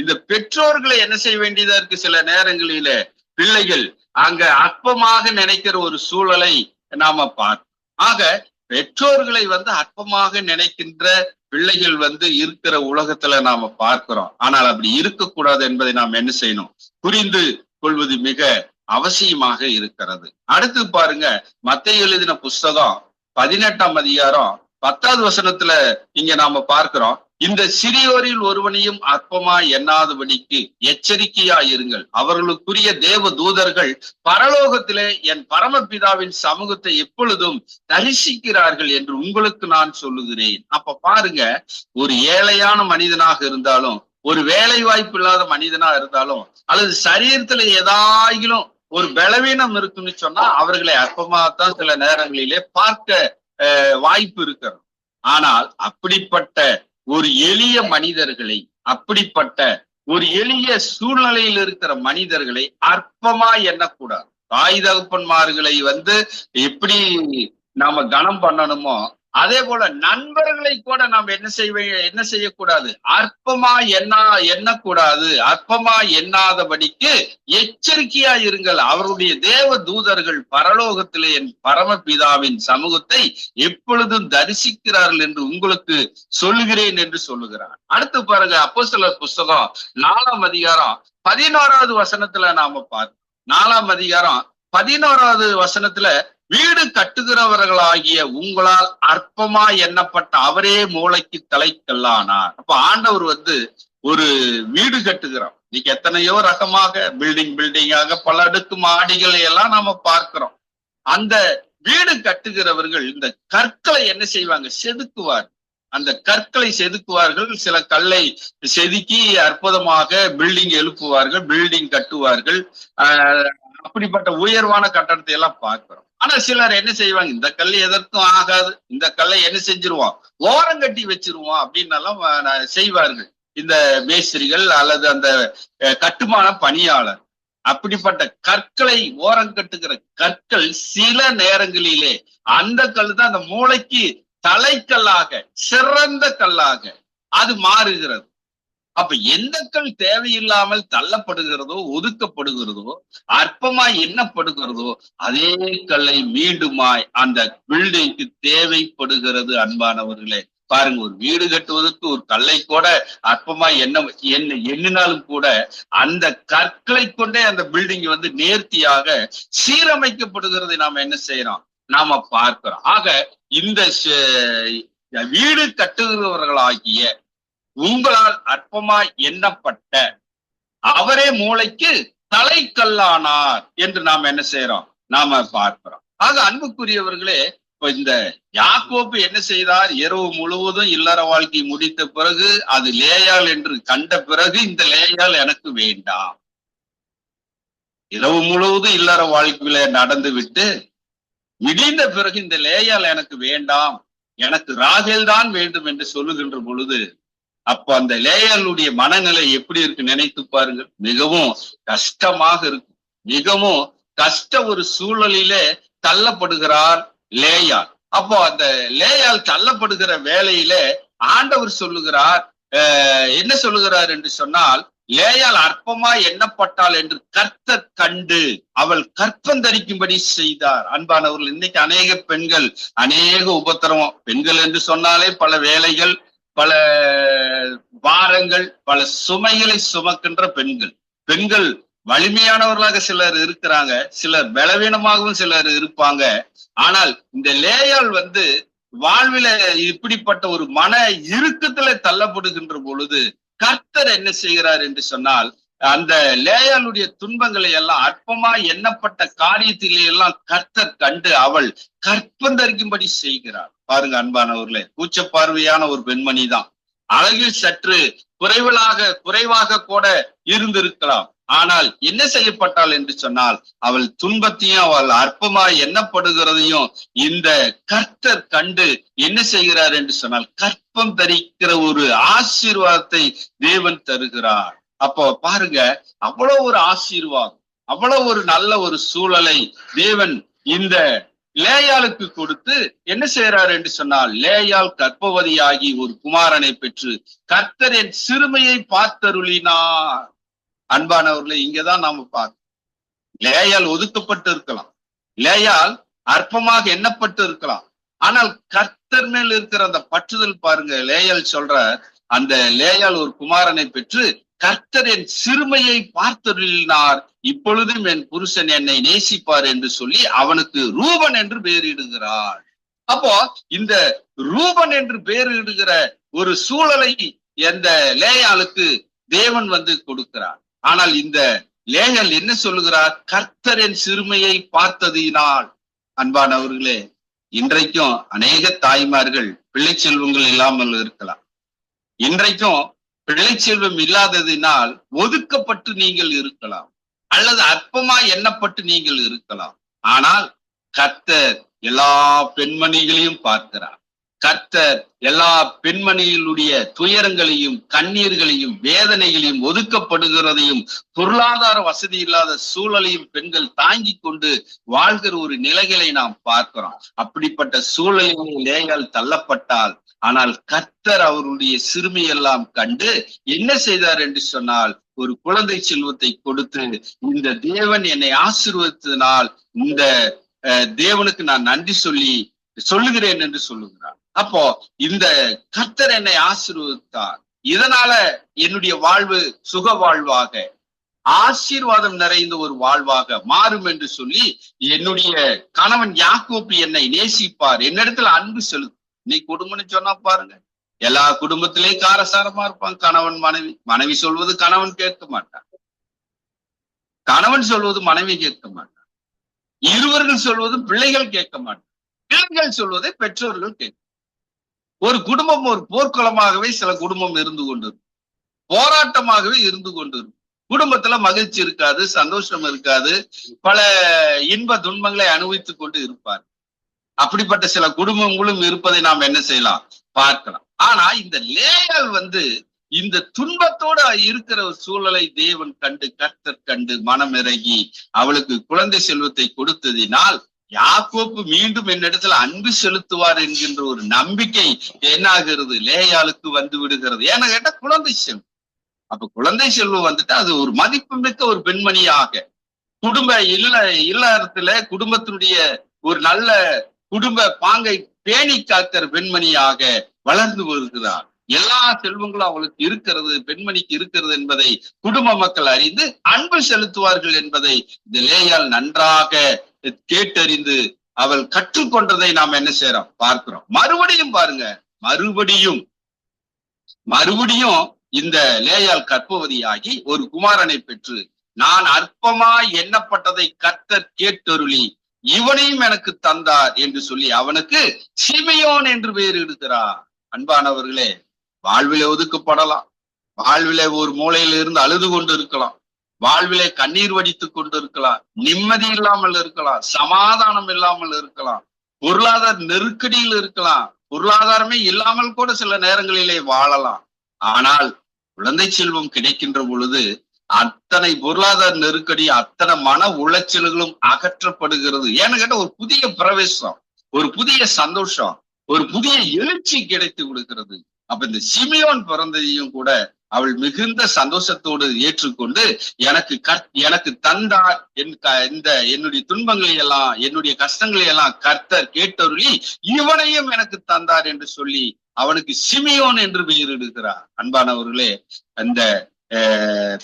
இந்த பெற்றோர்களை என்ன செய்ய வேண்டியதா இருக்கு, சில நேரங்களில பிள்ளைகள் அங்க அற்பமாக நினைக்கிற ஒரு சூழலை நாம பார்ப்போம். ஆக பெற்றோர்களை அற்பமாக நினைக்கின்ற பிள்ளைகள் இருக்கிற உலகத்துல நாம பார்க்கிறோம். ஆனால் அப்படி இருக்கக்கூடாது என்பதை நாம் என்ன செய்யணும், புரிந்து கொள்வது மிக அவசியமாக இருக்கிறது. அடுத்து பாருங்க, மத்தேயு எழுதின புஸ்தகம் 18ஆம் அதிகாரம் 10வது வசனத்துல இங்க நாம பார்க்கிறோம், இந்த சிறியோரில் ஒருவனையும் அற்பமாய் எண்ணாதபடிக்கு எச்சரிக்கையாய் இருங்கள். அவர்களுக்குரிய தேவ தூதர்கள் பரலோகத்திலே என் பரமபிதாவின் சமூகத்தை எப்பொழுதும் தரிசிக்கிறார்கள் என்று உங்களுக்கு நான் சொல்லுகிறேன். அப்ப பாருங்க, ஒரு ஏழையான மனிதனாக இருந்தாலும், ஒரு வேலை வாய்ப்பு இல்லாத மனிதனா இருந்தாலும், அல்லது சரீரத்துல ஏதாயிலும் ஒரு பலவீனம் இருக்குன்னு சொன்னா அவர்களை அற்பமாகத்தான் சில நேரங்களிலே பார்க்க வாய்ப்பு இருக்கிறது. ஆனால் அப்படிப்பட்ட ஒரு எளிய மனிதர்களை, அப்படிப்பட்ட ஒரு எளிய சூழ்நிலையில் இருக்கிற மனிதர்களை அற்பமா எண்ணக்கூடாது. தாய் தகப்பன்மார்களை எப்படி நாம கனம் பண்ணணுமோ அதே போல நண்பர்களை கூட நாம் என்ன செய்யக்கூடாது, அற்பமா எண்ணக்கூடாது. அற்பமா எண்ணாதபடிக்கு எச்சரிக்கையா இருங்கள். அவருடைய தேவ தூதர்கள் பரலோகத்திலே என் பரமபிதாவின் சமூகத்தை எப்பொழுதும் தரிசிக்கிறார்கள் என்று உங்களுக்கு சொல்லுகிறேன் என்று சொல்லுகிறார். அடுத்து பாருங்க, அப்போஸ்தலர் புஸ்தகம் 4ஆம் அதிகாரம் 11வது வசனத்துல நாம பார்ப்போம். 4ஆம் அதிகாரம் 11வது வசனத்துல, வீடு கட்டுகிறவர்களாகிய உங்களால் அற்பமா எண்ணப்பட்ட அவரே மூளைக்கு தலைக்கல்லானார். அப்ப ஆண்டவர் ஒரு வீடு கட்டுகிறோம். இன்னைக்கு எத்தனையோ ரகமாக பில்டிங்காக பல அடுக்கு மாடிகளை எல்லாம் நாம பார்க்கிறோம். அந்த வீடு கட்டுகிறவர்கள் இந்த கற்களை என்ன செய்வாங்க, செதுக்குவார். அந்த கற்களை செதுக்குவார்கள். சில கல்லை செதுக்கி அற்புதமாக பில்டிங் எழுப்புவார்கள், பில்டிங் கட்டுவார்கள். அப்படிப்பட்ட உயர்வான கட்டடத்தை எல்லாம் பார்க்கிறோம். ஆனா சிலர் என்ன செய்வாங்க, இந்த கல் எதற்கும் ஆகாது, இந்த கல்லை என்ன செஞ்சிருவோம், ஓரம் கட்டி வச்சிருவோம் அப்படின்னு எல்லாம் செய்வார்கள் இந்த மேஸ்திரிகள் அல்லது அந்த கட்டுமான பணியாளர். அப்படிப்பட்ட கற்களை ஓரம் கட்டுகிற கற்கள் சில நேரங்களிலே அந்த கல் தான் அந்த மூளைக்கு தலைக்கல்லாக, சிறந்த கல்லாக அது மாறுகிறது. அப்ப எந்த கல் தேவையில்லாமல் தள்ளப்படுகிறதோ, ஒதுக்கப்படுகிறதோ, அற்பமாய் எண்ணப்படுகிறதோ அதே கல்லை மீண்டுமாய் அந்த பில்டிங்க்கு தேவைப்படுகிறது. அன்பானவர்களே, பாருங்க, ஒரு வீடு கட்டுவதற்கு ஒரு கல்லை கூட அற்பமா எண்ணினாலும் கூட அந்த கற்களை கொண்டே அந்த பில்டிங் வந்து நேர்த்தியாக சீரமைக்கப்படுகிறதை நாம என்ன செய்யறோம், நாம பார்க்கிறோம். ஆக இந்த வீடு கட்டுகிறவர்களாகிய உங்களால் அற்பமா எண்ணப்பட்ட அவரே மூளைக்கு தலைக்கல்லானார் என்று நாம் என்ன செய்யறோம், நாம பார்க்கிறோம். ஆக அன்புக்குரியவர்களே, இப்ப இந்த யாக்கோபு என்ன செய்தார், இரவு முழுவதும் இல்லற வாழ்க்கை முடித்த பிறகு அது லேயாள் என்று கண்ட பிறகு இந்த லேயாள் எனக்கு வேண்டாம். இரவு முழுவதும் இல்லற வாழ்க்கையில நடந்து விட்டு விடிந்த பிறகு இந்த லேயாள் எனக்கு வேண்டாம், எனக்கு ராகேல் தான் வேண்டும் என்று சொல்லுகின்ற பொழுது அப்ப அந்த லேயாளுடைய மனநிலை எப்படி இருக்கு நினைத்து பாருங்கள். மிகவும் கஷ்டமாக இருக்கு. மிகவும் கஷ்ட ஒரு சூழலிலே தள்ளப்படுகிறார் லேயாள். அப்போ அந்த லேயாள் தள்ளப்படுகிற வேலையில ஆண்டவர் சொல்லுகிறார், என்ன சொல்லுகிறார் என்று சொன்னால், லேயாள் அற்பமா எண்ணப்பட்டாள் என்று கர்த்தர் கண்டு அவள் கற்பந்தரிக்கும்படி செய்தார். அன்பானவர்கள், இன்னைக்கு அநேக பெண்கள் அநேக உபத்திரவம். பெண்கள் என்று சொன்னாலே பல வேலைகள், பல பாரங்கள், பல சுமைகளை சுமக்கின்ற பெண்கள் வலிமையானவர்களாக சிலர் இருக்கிறாங்க, சிலர் பலவீனமாகவும் சிலர் இருப்பாங்க. ஆனால் இந்த லேயாள் வந்து வாழ்வில இப்படிப்பட்ட ஒரு மன இறுக்கத்துல தள்ளப்படுகின்ற பொழுது கர்த்தர் என்ன செய்கிறார் என்று சொன்னால், அந்த லேயாளுடைய துன்பங்களை எல்லாம் அற்பமா எண்ணப்பட்ட காரியத்திலே எல்லாம் கர்த்தர் கண்டு அவள் கற்பந்தரிக்கும்படி செய்கிறார். பாருங்க அன்பானவர்களே, கூச்ச பார்வையான ஒரு பெண்மணி தான், அழகில் சற்று குறைவாக கூட இருந்திருக்கலாம். ஆனால் என்ன செய்யப்பட்டாள் என்று சொன்னால், அவள் துன்பத்தையும் அவள் அற்பமாய் எண்ணப்படுகிறதையும் இந்த கர்த்தர் கண்டு என்ன செய்கிறார் என்று சொன்னால், கற்பம் தரிக்கிற ஒரு ஆசீர்வாதத்தை தேவன் தருகிறார். அப்போ பாருங்க, அவ்வளவு ஒரு ஆசீர்வாதம், அவ்வளவு ஒரு நல்ல ஒரு சூழலை தேவன் இந்த லேயாளுக்கு கொடுத்து என்ன செய்யறாரு என்று சொன்னால், லேயாள் கர்ப்பவதியாகி ஒரு குமாரனை பெற்று கர்த்தர் என் சிறுமையை பார்த்தருளினார். அன்பானவர்களே, இங்கதான் நாம பார்க்கணும். லேயாள் ஒதுக்கப்பட்டு இருக்கலாம், லேயாள் அற்பமாக எண்ணப்பட்டு இருக்கலாம், ஆனால் கர்த்தர் மேல் இருக்கிற அந்த பற்றுதல் பாருங்க. லேயாள் சொல்ற, அந்த லேயாள் ஒரு குமாரனை பெற்று கர்த்தர் என் சிறுமையை பார்த்தருளினார், இப்பொழுதும் என் புருஷன் என்னை நேசிப்பார் என்று சொல்லி அவனுக்கு ரூபன் என்று பெயரிடுகிறார். அப்போ இந்த ரூபன் என்று பெயரிடுகிற ஒரு சூழலை இந்த லேயாளுக்கு தேவன் வந்து கொடுக்கிறார். ஆனால் இந்த லேயாள் என்ன சொல்லுகிறார், கர்த்தர் என் சிறுமையை பார்த்ததினால். அன்பானவர்களே, இன்றைக்கும் அநேக தாய்மார்கள் பிள்ளை செல்வங்கள் இல்லாமல் இருக்கலாம். இன்றைக்கும் பிள்ளை செல்வம் இல்லாததினால் ஒதுக்கப்பட்டு நீங்கள் இருக்கலாம், அல்லது அற்பமா எண்ணப்பட்டு நீங்கள் இருக்கலாம். ஆனால் கர்த்தர் எல்லா பெண்மணிகளையும் பார்க்கிறார். கர்த்தர் எல்லா பெண்மணிகளுடைய துயரங்களையும் கண்ணீர்களையும் வேதனைகளையும் ஒதுக்கப்படுகிறதையும் பொருளாதார வசதி இல்லாத சூழலையும் பெண்கள் தாங்கி கொண்டு வாழ்கிற ஒரு நிலைகளை நாம் பார்க்கிறோம். அப்படிப்பட்ட சூழலில் லேயாள் தள்ளப்பட்டால், ஆனால் கர்த்தர் அவருடைய சிறுமையெல்லாம் கண்டு என்ன செய்தார் என்று சொன்னால், ஒரு குழந்தை செல்வத்தை கொடுத்து, இந்த தேவன் என்னை ஆசீர்வதித்ததினால் இந்த தேவனுக்கு நான் நன்றி சொல்லுகிறேன் என்று சொல்லுகிறார். அப்போ இந்த கர்த்தர் என்னை ஆசீர்வதித்தார், இதனால என்னுடைய வாழ்வு சுக வாழ்வாக ஆசீர்வாதம் நிறைந்த ஒரு வாழ்வாக மாறும் என்று சொல்லி, என்னுடைய கணவன் யாக்கோபு என்னை நேசிப்பார், என்னிடத்துல அன்பு செலுத்தும். நீ குடும்பம்னு சொன்னா பாருங்க, எல்லா குடும்பத்திலேயும் காரசாரமா இருப்பாங்க. கணவன் மனைவி சொல்வது கணவன் கேட்க மாட்டான், கணவன் சொல்வது மனைவி கேட்க மாட்டான், இருவர்கள் சொல்வது பிள்ளைகள் கேட்க மாட்டான், பிள்ளைகள் சொல்வதை பெற்றோர்கள் கேட்க. ஒரு குடும்பம் ஒரு போர்க்களமாகவே சில குடும்பம் இருந்து கொண்டிருக்கும், போராட்டமாகவே இருந்து கொண்டிருக்கும். குடும்பத்துல மகிழ்ச்சி இருக்காது, சந்தோஷம் இருக்காது, பல இன்ப துன்பங்களை அனுபவித்துக் கொண்டு இருப்பார். அப்படிப்பட்ட சில குடும்பங்களும் இருப்பதை நாம் என்ன செய்யலாம், பார்க்கலாம். ஆனா இந்த லேயாள் வந்து இந்த துன்பத்தோட இருக்கிற ஒரு சூழலை தேவன் கண்டு கர்த்தர் கண்டு மனமிறங்கி அவளுக்கு குழந்தை செல்வத்தை கொடுத்ததினால் யாக்கோப்பு மீண்டும் என்னிடத்துல அன்பு செலுத்துவார் என்கின்ற ஒரு நம்பிக்கை என்ன ஆகிறது, லேயாளுக்கு வந்து விடுகிறது. ஏன்னா கேட்டா குழந்தை செல்வம். அப்ப குழந்தை செல்வம் வந்துட்டு அது ஒரு மதிப்பு மிக்க ஒரு பெண்மணியாக குடும்ப இல்லறத்துல குடும்பத்தினுடைய ஒரு நல்ல குடும்ப பாங்கை பேணி காக்கிற பெண்மணியாக வளர்ந்து வருகிறார். எல்லா செல்வங்களும் அவளுக்கு இருக்கிறது, பெண்மணிக்கு இருக்கிறது என்பதை குடும்ப மக்கள் அறிந்து அன்பு செலுத்துவார்கள் என்பதை இந்த லேயாள் நன்றாக கேட்டறிந்து அவள் கற்றுக்கொண்டதை நாம் என்ன செய்யறோம் பார்க்கிறோம். மறுபடியும் பாருங்க, மறுபடியும் இந்த லேயாள் கர்ப்பவதியாகி ஒரு குமாரனை பெற்று, நான் அற்பமாய் எண்ணப்பட்டதை கர்த்தர் கேட்டருளி இவனையும் எனக்கு தந்தார் என்று சொல்லி அவனுக்கு சிமியோன் என்று பெயரிடுகிறார். அன்பானவர்களே, வாழ்விலே ஒதுக்கப்படலாம், வாழ்விலே ஒரு மூலையில இருந்து அழுது கொண்டு இருக்கலாம், வாழ்விலே கண்ணீர் வடித்துக் கொண்டு இருக்கலாம், நிம்மதி இல்லாமல் இருக்கலாம், சமாதானம் இல்லாமல் இருக்கலாம், பொருளாதார நெருக்கடியில் இருக்கலாம், பொருளாதாரமே இல்லாமல் கூட சில நேரங்களிலே வாழலாம். ஆனால் குழந்தை செல்வம் கிடைக்கின்ற பொழுது அத்தனை பொருளாதார நெருக்கடி, அத்தனை மன உளைச்சல்களும் அகற்றப்படுகிறது. ஏன்னு கேட்ட ஒரு புதிய பிரவேசம், ஒரு புதிய சந்தோஷம், ஒரு புதிய எழுச்சி கிடைத்து கொடுக்கிறது. அப்ப இந்த சிமியோன் பிறந்ததையும் கூட அவள் மிகுந்த சந்தோஷத்தோடு ஏற்றுக்கொண்டு எனக்கு தந்தார் என்னுடைய துன்பங்களை எல்லாம், என்னுடைய கஷ்டங்களை எல்லாம் கர்த்தர் கேட்டருளி இவனையும் எனக்கு தந்தார் என்று சொல்லி அவனுக்கு சிமியோன் என்று பெயரிடுகிறார். அன்பானவர்களே, அந்த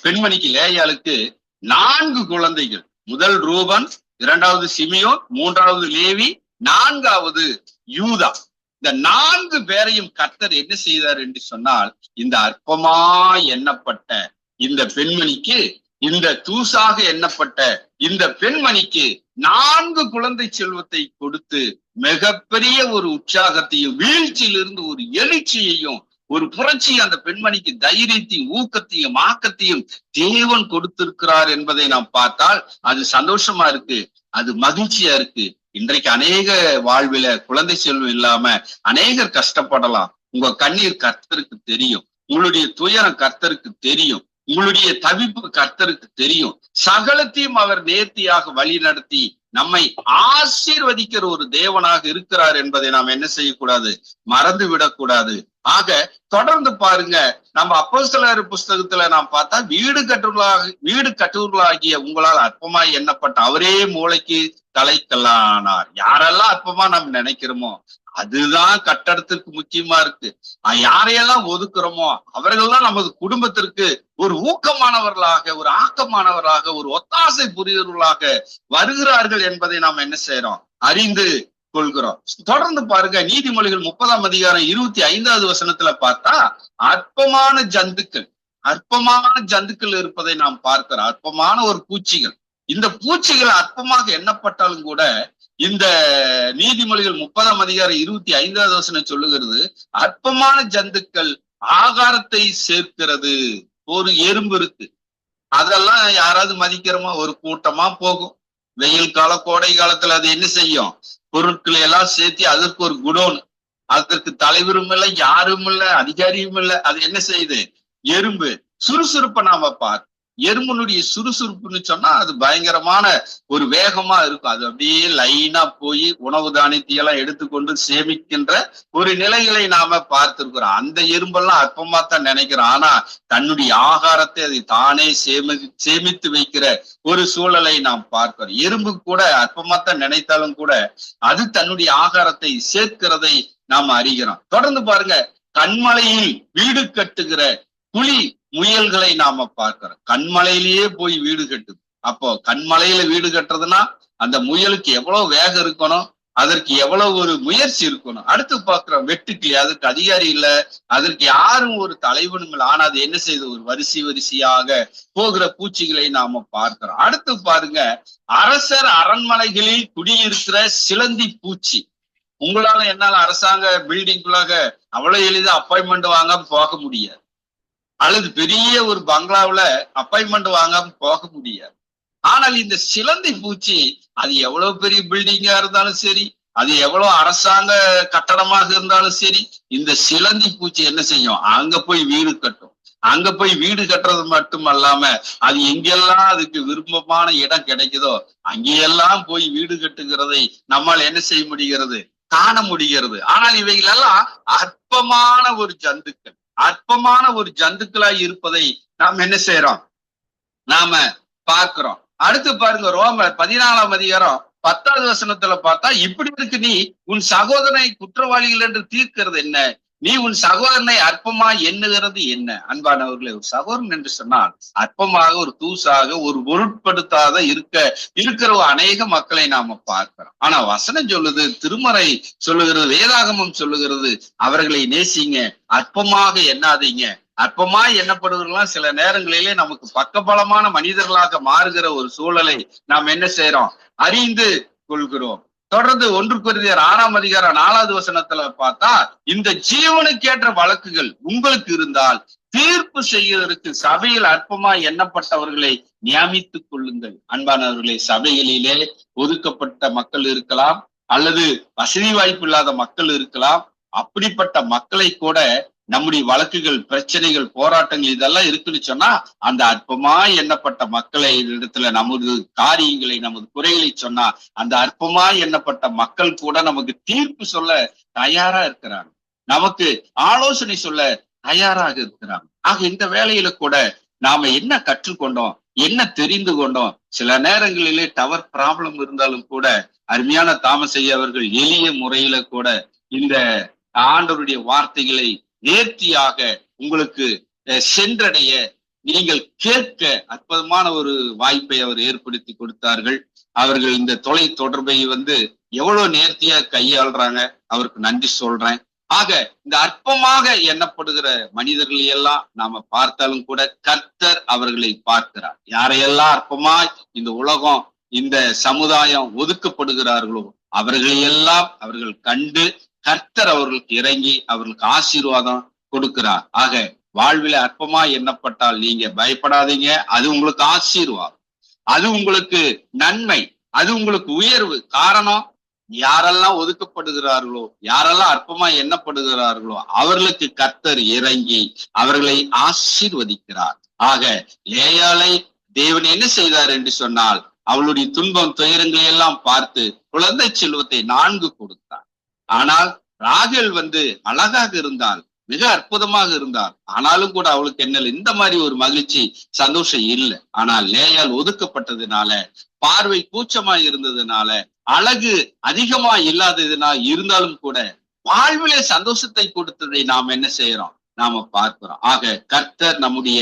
பெண்மணிக்கு லேயாளுக்கு 4 குழந்தைகள். முதல் ரூபன், 2வது சிமியோன், 3வது லேவி, 4வது யூதா. இந்த 4 பேரையும் கர்த்தர் என்ன செய்தார் என்று சொன்னால், இந்த அற்பமா எண்ணப்பட்ட இந்த பெண்மணிக்கு, இந்த தூசாக எண்ணப்பட்ட இந்த பெண்மணிக்கு 4 குழந்தை செல்வத்தை கொடுத்து மிகப்பெரிய ஒரு உற்சாகத்தையும் வீழ்ச்சியிலிருந்து ஒரு எழுச்சியையும் ஒரு புரட்சி அந்த பெண்மணிக்கு தைரியத்தையும் ஊக்கத்தையும் ஆக்கத்தையும் தேவன் கொடுத்திருக்கிறார் என்பதை நாம் பார்த்தால் அது சந்தோஷமா இருக்கு, அது மகிழ்ச்சியா இருக்கு. இன்றைக்கு அநேக வாழ்வில குழந்தை செல்வம் இல்லாம அநேகர் கஷ்டப்படலாம். உங்க கண்ணீர் கர்த்தருக்கு தெரியும், உங்களுடைய துயரம் கர்த்தருக்கு தெரியும், உங்களுடைய தவிப்பு கர்த்தருக்கு தெரியும். சகலத்தையும் அவர் நேர்த்தியாக வழி நடத்தி நம்மை ஆசீர்வதிக்கிற ஒரு தேவனாக இருக்கிறார் என்பதை நாம் என்ன செய்யக்கூடாது, மறந்து விடக்கூடாது. ஆக தொடர்ந்து பாருங்க, நம்ம அப்போஸ்தலர் புஸ்தகத்துல நாம் பார்த்தா வீடு கட்டுவர்களாகிய உங்களால் அற்பமாய் எண்ணப்பட்ட அவரே மூளைக்கு தலைக்கல்லானார். யாரெல்லாம் அற்பமா நாம் நினைக்கிறோமோ அதுதான் கட்டடத்திற்கு முக்கியமா இருக்கு. யாரையெல்லாம் ஒதுக்குறோமோ அவர்கள்லாம் நமது குடும்பத்திற்கு ஒரு ஊக்கமானவர்களாக, ஒரு ஆக்கமானவர்களாக, ஒரு ஒத்தாசை புரியவர்களாக வருகிறார்கள் என்பதை நாம் என்ன செய்யறோம், அறிந்து கொள்கிறோம். தொடர்ந்து பாருங்க, நீதிமொழிகள் 30ஆம் அதிகாரம் 25வது வசனத்துல பார்த்தா அற்பமான ஜந்துக்கள் இருப்பதை நாம் பார்க்கிறோம். அற்பமான ஒரு பூச்சிகள். இந்த பூச்சிகள் அற்பமாக எண்ணப்பட்டாலும் கூட இந்த நீதிமொழிகள் 30ஆம் அதிகாரம் 25வது வசனம் சொல்லுகிறது, அற்பமான ஜந்துக்கள் ஆகாரத்தை சேர்க்கிறது. ஒரு எறும்பு இருக்கு, அதெல்லாம் யாராவது மதிக்கிறோமா? ஒரு கூட்டமா போகும். வெயில் கால கோடை காலத்துல அது என்ன செய்யும், பொருட்களை எல்லாம் சேர்த்து அதற்கு ஒரு குடோன், அதற்கு தலைவரும் இல்லை, யாரும் இல்லை, அதிகாரியும் இல்லை. அது என்ன செய்யுது, எறும்பு. சுறுசுறுப்பை நாம பார்க்க, எறும்புனுடைய சுறுசுறுப்புன்னு சொன்னா அது பயங்கரமான ஒரு வேகமா இருக்கும். அது அப்படியே லைனா போய் உணவு தானியத்தையெல்லாம் எடுத்துக்கொண்டு சேமிக்கின்ற ஒரு நிலைகளை நாம பார்த்திருக்கிறோம். அந்த எறும்பெல்லாம் அற்பமா தான் நினைக்கிறோம். ஆனா தன்னுடைய ஆகாரத்தை அதை தானே சேமித்து வைக்கிற ஒரு சூழலை நாம் பார்க்கிறோம். எறும்பு கூட அற்பமா தான் நினைத்தாலும் கூட அது தன்னுடைய ஆகாரத்தை சேர்க்கிறதை நாம் அறிகிறோம். தொடர்ந்து பாருங்க, கண்மலையில் வீடு கட்டுகிற புலி முயல்களை நாம பார்க்கிறோம். கண்மலையிலேயே போய் வீடு கட்டுது. அப்போ கண்மலையில வீடு கட்டுறதுன்னா அந்த முயலுக்கு எவ்வளவு வேகம் இருக்கணும், அதற்கு எவ்வளவு ஒரு முயற்சி இருக்கணும். அடுத்து பார்க்கிறோம், வெட்டுக்கிளி. அதற்கு அதிகாரி இல்ல, அதற்கு யாரும் ஒரு தலைவனும் இல்லை. ஆனா அது என்ன செய்யுது, ஒரு வரிசையாக போகிற பூச்சிகளை நாம பார்க்கிறோம். அடுத்து பாருங்க, அரசர் அரண்மனைகளில் குடியிருக்கிற சிலந்தி பூச்சி. உங்களால என்னால அரசாங்க பில்டிங்குள்ளாக அவ்வளவு எளிதா அப்பாயின்மெண்ட் வாங்காம போக முடியாது, அல்லது பெரிய ஒரு பங்களாவுல அப்பாயின்மெண்ட் வாங்காம போக முடியாது. ஆனால் இந்த சிலந்தி பூச்சி அது எவ்வளவு பெரிய பில்டிங்கா இருந்தாலும் சரி, அது எவ்வளவு அரசாங்க கட்டடமாக இருந்தாலும் சரி, இந்த சிலந்தி பூச்சி என்ன செய்யும், அங்க போய் வீடு கட்டும். அங்க போய் வீடு கட்டுறது மட்டும் அல்லாம அது எங்கெல்லாம் அதுக்கு விருப்பமான இடம் கிடைக்குதோ அங்கெல்லாம் போய் வீடு கட்டுகிறதை நம்மால் என்ன செய்ய முடிகிறது, காண முடிகிறது. ஆனால் இவைகளெல்லாம் அற்பமான ஒரு ஜந்துக்களாய் இருப்பதை நாம் என்ன செய்யறோம், நாம பார்க்கிறோம். அடுத்து பாருங்க, ரோமர் 14ஆம் அதிகாரம் 10வது வசனத்துல பார்த்தா, இப்படி இருக்கு, நீ உன் சகோதரனை குற்றவாளிகள் என்று தீர்க்கிறது என்ன, நீ உன் சகோதரனை அற்பமா எண்ணுகிறது என்ன? அன்பானவர்களே, ஒரு சகோதரன் என்று சொன்னால் அற்பமாக, ஒரு தூசாக, ஒரு பொருட்படுத்தாத இருக்கிற அநேக மக்களை நாம பார்க்கிறோம். ஆனா வசனம் சொல்லுது, திருமறை சொல்லுகிறது, வேதாகமம் சொல்லுகிறது, அவர்களை நேசிங்க, அற்பமாக எண்ணாதீங்க. அற்பமா எண்ணப்படுவதெல்லாம் சில நேரங்களிலே நமக்கு பக்கபலமான மனிதர்களாக மாறுகிற ஒரு சூழலை நாம் என்ன செய்யறோம்? அறிந்து கொள்கிறோம். தொடர்ந்து 1 கொரிந்தியர் 6ஆம் அதிகாரம் 4வது வசனத்துல பார்த்தா, இந்த ஜீவனுக்கேற்ற வழக்குகள் உங்களுக்கு இருந்தால் தீர்ப்பு செய்வதற்கு சபையில் அற்பமா எண்ணப்பட்டவர்களை நியமித்துக் கொள்ளுங்கள். அன்பானவர்களே, சபைகளிலே ஒதுக்கப்பட்ட மக்கள் இருக்கலாம், அல்லது வசதி வாய்ப்பு இல்லாத மக்கள் இருக்கலாம். அப்படிப்பட்ட மக்களை கூட நம்முடைய வழக்குகள், பிரச்சனைகள், போராட்டங்கள் இதெல்லாம் இருக்குன்னு சொன்னா, அந்த அற்பமா எண்ணப்பட்ட மக்களை இடத்துல நமது காரியங்களை, நமது குறைகளை சொன்னா, அந்த அற்பமா எண்ணப்பட்ட மக்கள் கூட நமக்கு தீர்ப்பு சொல்ல தயாரா இருக்கிறாங்க, நமக்கு ஆலோசனை சொல்ல தயாராக இருக்கிறாங்க. ஆக இந்த வேலையில கூட நாம என்ன கற்றுக்கொண்டோம், என்ன தெரிந்து கொண்டோம்? சில நேரங்களிலே டவர் ப்ராப்ளம் இருந்தாலும் கூட அருமையான தாமஸ் ஐயா அவர்கள் எளிய முறையில கூட இந்த ஆண்டவருடைய வார்த்தைகளை நேர்த்தியாக உங்களுக்கு சென்றடைய, நீங்கள் கேட்க அற்புதமான ஒரு வாய்ப்பை அவர் ஏற்படுத்தி கொடுத்தார்கள். அவர்கள் இந்த தொலை தொடர்பை எவ்வளவு நேர்த்தியா கையாளுறாங்க, அவருக்கு நன்றி சொல்றேன். ஆக இந்த அற்பமாக எண்ணப்படுகிற மனிதர்களை எல்லாம் நாம பார்த்தாலும் கூட கர்த்தர் அவர்களை பார்க்கிறார். யாரையெல்லாம் அற்பமாய் இந்த உலகம், இந்த சமுதாயம் ஒதுக்கப்படுகிறார்களோ அவர்களையெல்லாம் அவர்கள் கண்டு கர்த்தர் அவர்களுக்கு இறங்கி அவர்களுக்கு ஆசீர்வாதம் கொடுக்கிறார். ஆக வாழ்வில அற்பமா எண்ணப்பட்டால் நீங்க பயப்படாதீங்க, அது உங்களுக்கு ஆசீர்வாதம், அது உங்களுக்கு நன்மை, அது உங்களுக்கு உயர்வு. காரணம், யாரெல்லாம் ஒதுக்கப்படுகிறார்களோ, யாரெல்லாம் அற்பமா எண்ணப்படுகிறார்களோ அவர்களுக்கு கர்த்தர் இறங்கி அவர்களை ஆசீர்வதிக்கிறார். ஆக லேயாளை தேவன் என்ன செய்தார் என்று சொன்னால், அவளுடைய துன்பம் துயரங்களை எல்லாம் பார்த்து குழந்தை செல்வத்தை 4 கொடுத்தார். ஆனால் ராகேல் அழகாக இருந்தால், மிக அற்புதமாக இருந்தார். ஆனாலும் கூட அவளுக்கு என்ன இந்த மாதிரி ஒரு மகிழ்ச்சி, சந்தோஷம் இல்லை. ஆனால் லேயால் ஒதுக்கப்பட்டதுனால, பார்வை கூச்சமாய் இருந்ததுனால, அழகு அதிகமா இல்லாததுனால இருந்தாலும் கூட வாழ்விலே சந்தோஷத்தை கொடுத்ததை நாம் என்ன செய்யறோம், நாம பார்க்கிறோம். ஆக கர்த்தர் நம்முடைய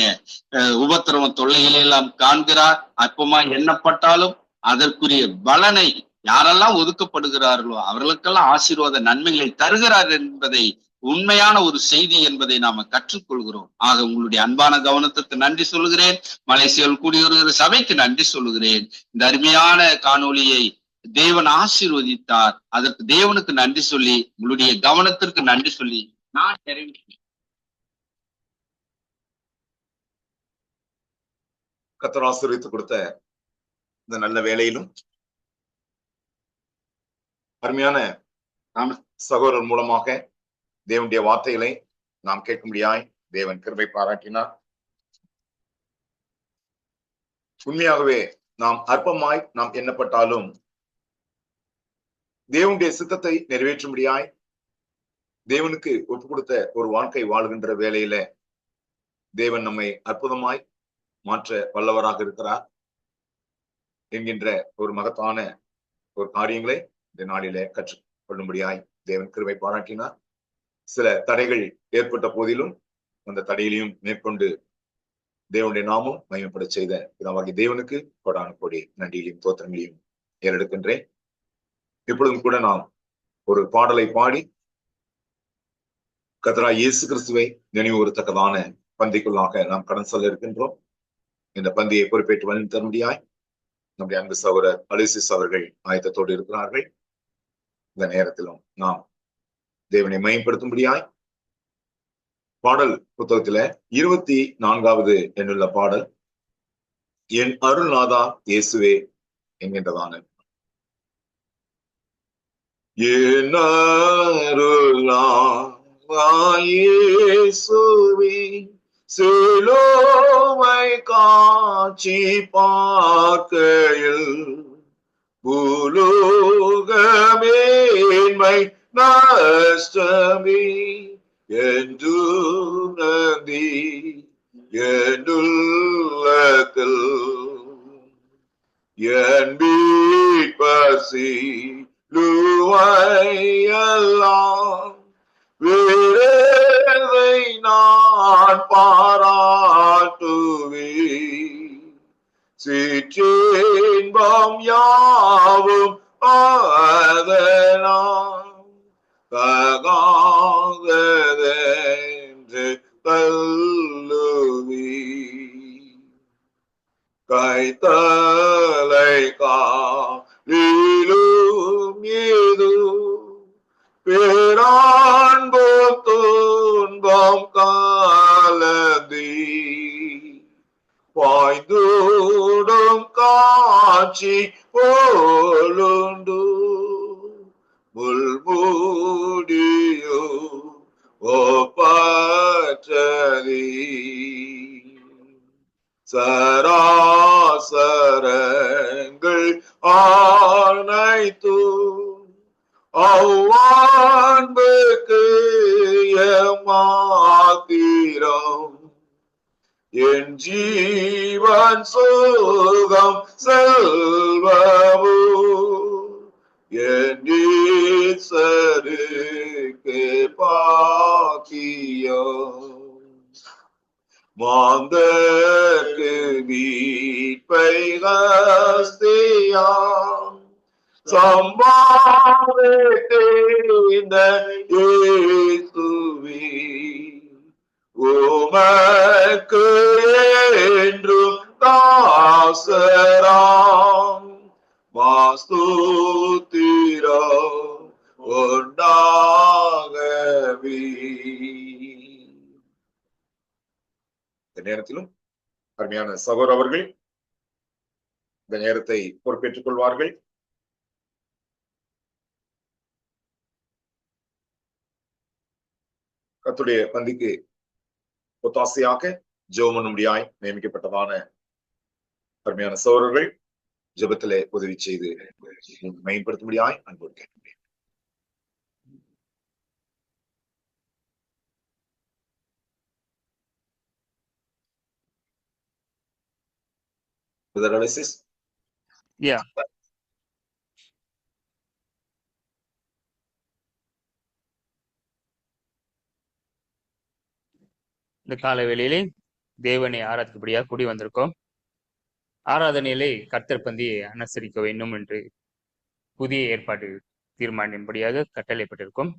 உபத்திரவ தொல்லைகளை எல்லாம் காண்கிறார். அற்பமா எண்ணப்பட்டாலும் அதற்குரிய பலனை யாரெல்லாம் ஒதுக்கப்படுகிறார்களோ அவர்களுக்கெல்லாம் ஆசீர்வாத நன்மைகளை தருகிறார் என்பதை, உண்மையான ஒரு செய்தி என்பதை நாம கற்றுக்கொள்கிறோம். ஆக உங்களுடைய அன்பான கவனத்திற்கு நன்றி சொல்லுகிறேன். மலேசியாவில் கூடி வருகிற சபைக்கு நன்றி சொல்லுகிறேன். இந்த அருமையான காணொளியை தேவன் ஆசீர்வதித்தார். அதற்கு தேவனுக்கு நன்றி சொல்லி, உங்களுடைய கவனத்திற்கு நன்றி சொல்லி நான் நிறைவேற்றேன். கர்த்தர் ஆசீர்வதித்து கொடுத்த இந்த நல்ல வேலையிலும் அருமையான சகோதரர் மூலமாக தேவனுடைய வார்த்தைகளை நாம் கேட்கும்படியாய் தேவன் கிருபை பாராட்டினார். உண்மையாகவே நாம் அற்பமாய் நாம் எண்ணப்பட்டாலும் தேவனுடைய சித்தத்தை நிறைவேற்றும்படியாய் தேவனுக்கு ஒப்பு கொடுத்த ஒரு வாழ்க்கை வாழ்கின்ற வேலையில தேவன் நம்மை அற்புதமாய் மாற்ற வல்லவராக இருக்கிறார் என்கின்ற ஒரு மகத்தான ஒரு காரியங்களை இந்த நாளிலே கற்றுக்கொள்ளும்படியாய் தேவன் கிருபை பாராட்டினார். சில தடைகள் ஏற்பட்ட போதிலும் அந்த தடையிலையும் மேற்கொண்டு தேவனுடைய நாமம் மகிமைப்பட செய்த பிதாவாகிய தேவனுக்கு கொடான கோடி நன்றியிலையும் தோத்திரங்களையும் ஏறெடுக்கின்றேன். இப்பொழுதும் கூட நாம் ஒரு பாடலை பாடி கர்த்தராகிய இயேசு கிறிஸ்துவை நினைவுறுத்தக்கதான பந்திக்குள்ளாக நாம் கடன் சொல்ல இருக்கின்றோம். இந்த பந்தியை பொறுப்பேற்று வழி தரும்படியாய் நம்முடைய அன்பு சகோதரர் அலிசிஸ் அவர்கள் ஆயத்தத்தோடு இருக்கிறார்கள். இந்த நேரத்திலும் நாம் தேவனை மயப்படுத்தும்படியாய் பாடல் புத்தகத்தில 24வது எண்ணுள்ள பாடல், என் அருள்நாதா இயேசுவே என்கின்றதான, என் அருள்நாதா இயேசுவே சிலுவை காட்சி பார்க்கையில் பூலோகமேன்மை நஷ்டமே என்று நந்தி என்னுள்ளத்தில் என் மீட்பசி லுவையெல்லாம் வேறே நான் பாராட்டுவே சிற்றின்பம் யாவும் அதனால் தகாததென்று தள்ளுவி கைத்தலை காலிலும் ஏது பேரான்பு துன்பம் காலதி பாய்ந்தூடும் காட்சி போலுண்டு முள்மூடியோ ஒப்பற்றதி சராசரங்கள் ஆனைத்தும் அவ்வான்புக்கு எமாத்திரம் என் ஜீவன் சுகம் செல்வமோ என் ஈசருக்கு பாக்கியம் மாந்தர்க்கு மீட்பை ஹஸ்தியாம் சம்பாதித்த இயேசுவே உமக்கு என்றும் தாசராம் வாஸ்துதிரம் உண்டாகவே. இந்த நேரத்திலும் அருமையான சகோதரர் அவர்கள் இந்த நேரத்தை பொறுப்பேற்றுக் கொள்வார்கள். கர்த்தருடைய பந்திக்கு ஒத்தாசையாக ஜெபம் பண்ணும்படியாய் நியமிக்கப்பட்டதான அருமையான சகோதரர்கள் ஜெபத்திலே உதவி செய்து மேம்படுத்தும்படியாய் அன்போடு கேட்கிறேன். Brother Alexis? Yeah. இந்த கால வேளையிலே தேவனை ஆராதிக்கப்படியாக கூடி வந்திருக்கோம். ஆராதனையிலே கர்த்தர் பந்தியை அனுசரிக்க வேண்டும் என்று புதிய ஏற்பாடு தீர்மானின்படியாக கட்டளைப்பட்டிருக்கும்.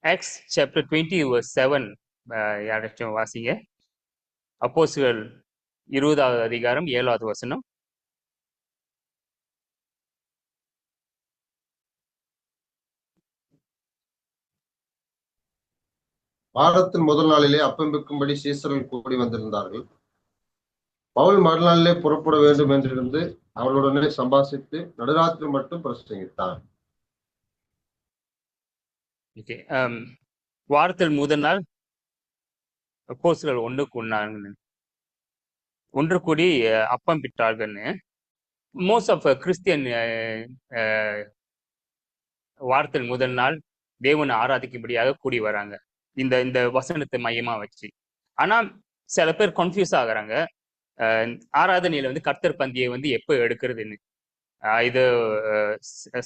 ஆக்ட்ஸ் சாப்டர் 20:7 யாராச்சும் வாசிங்க. அப்போஸ்தலர் 20வது அதிகாரம் 7வது வசனம். வாரத்தின் முதல் நாளிலே அப்பம் விற்கும்படி சீசர்கள் கூடி வந்திருந்தார்கள். பவுல் மறுநாளிலே புறப்பட வேண்டும் என்றிருந்து அவர்களுடனே சம்பாஷித்து நடுராத்திரி மட்டும் பிரசங்கித்தான். வாரத்தில் முதல் நாள் அப்போஸ்தலர் ஒன்று கூடி அப்பம் பிற்றார்கள்னு மோஸ்ட் ஆஃப் கிறிஸ்டியன் வாரத்தில் முதல் நாள் தேவனை ஆராதிக்கும்படியாக கூடி வராங்க இந்த இந்த வசனத்தை மையமா வச்சு. ஆனா சில பேர் கன்ஃபியூஸ் ஆகுறாங்க, ஆராதனையில வந்து கர்த்தர் பந்தியை வந்து எப்போ எடுக்கிறதுன்னு. இது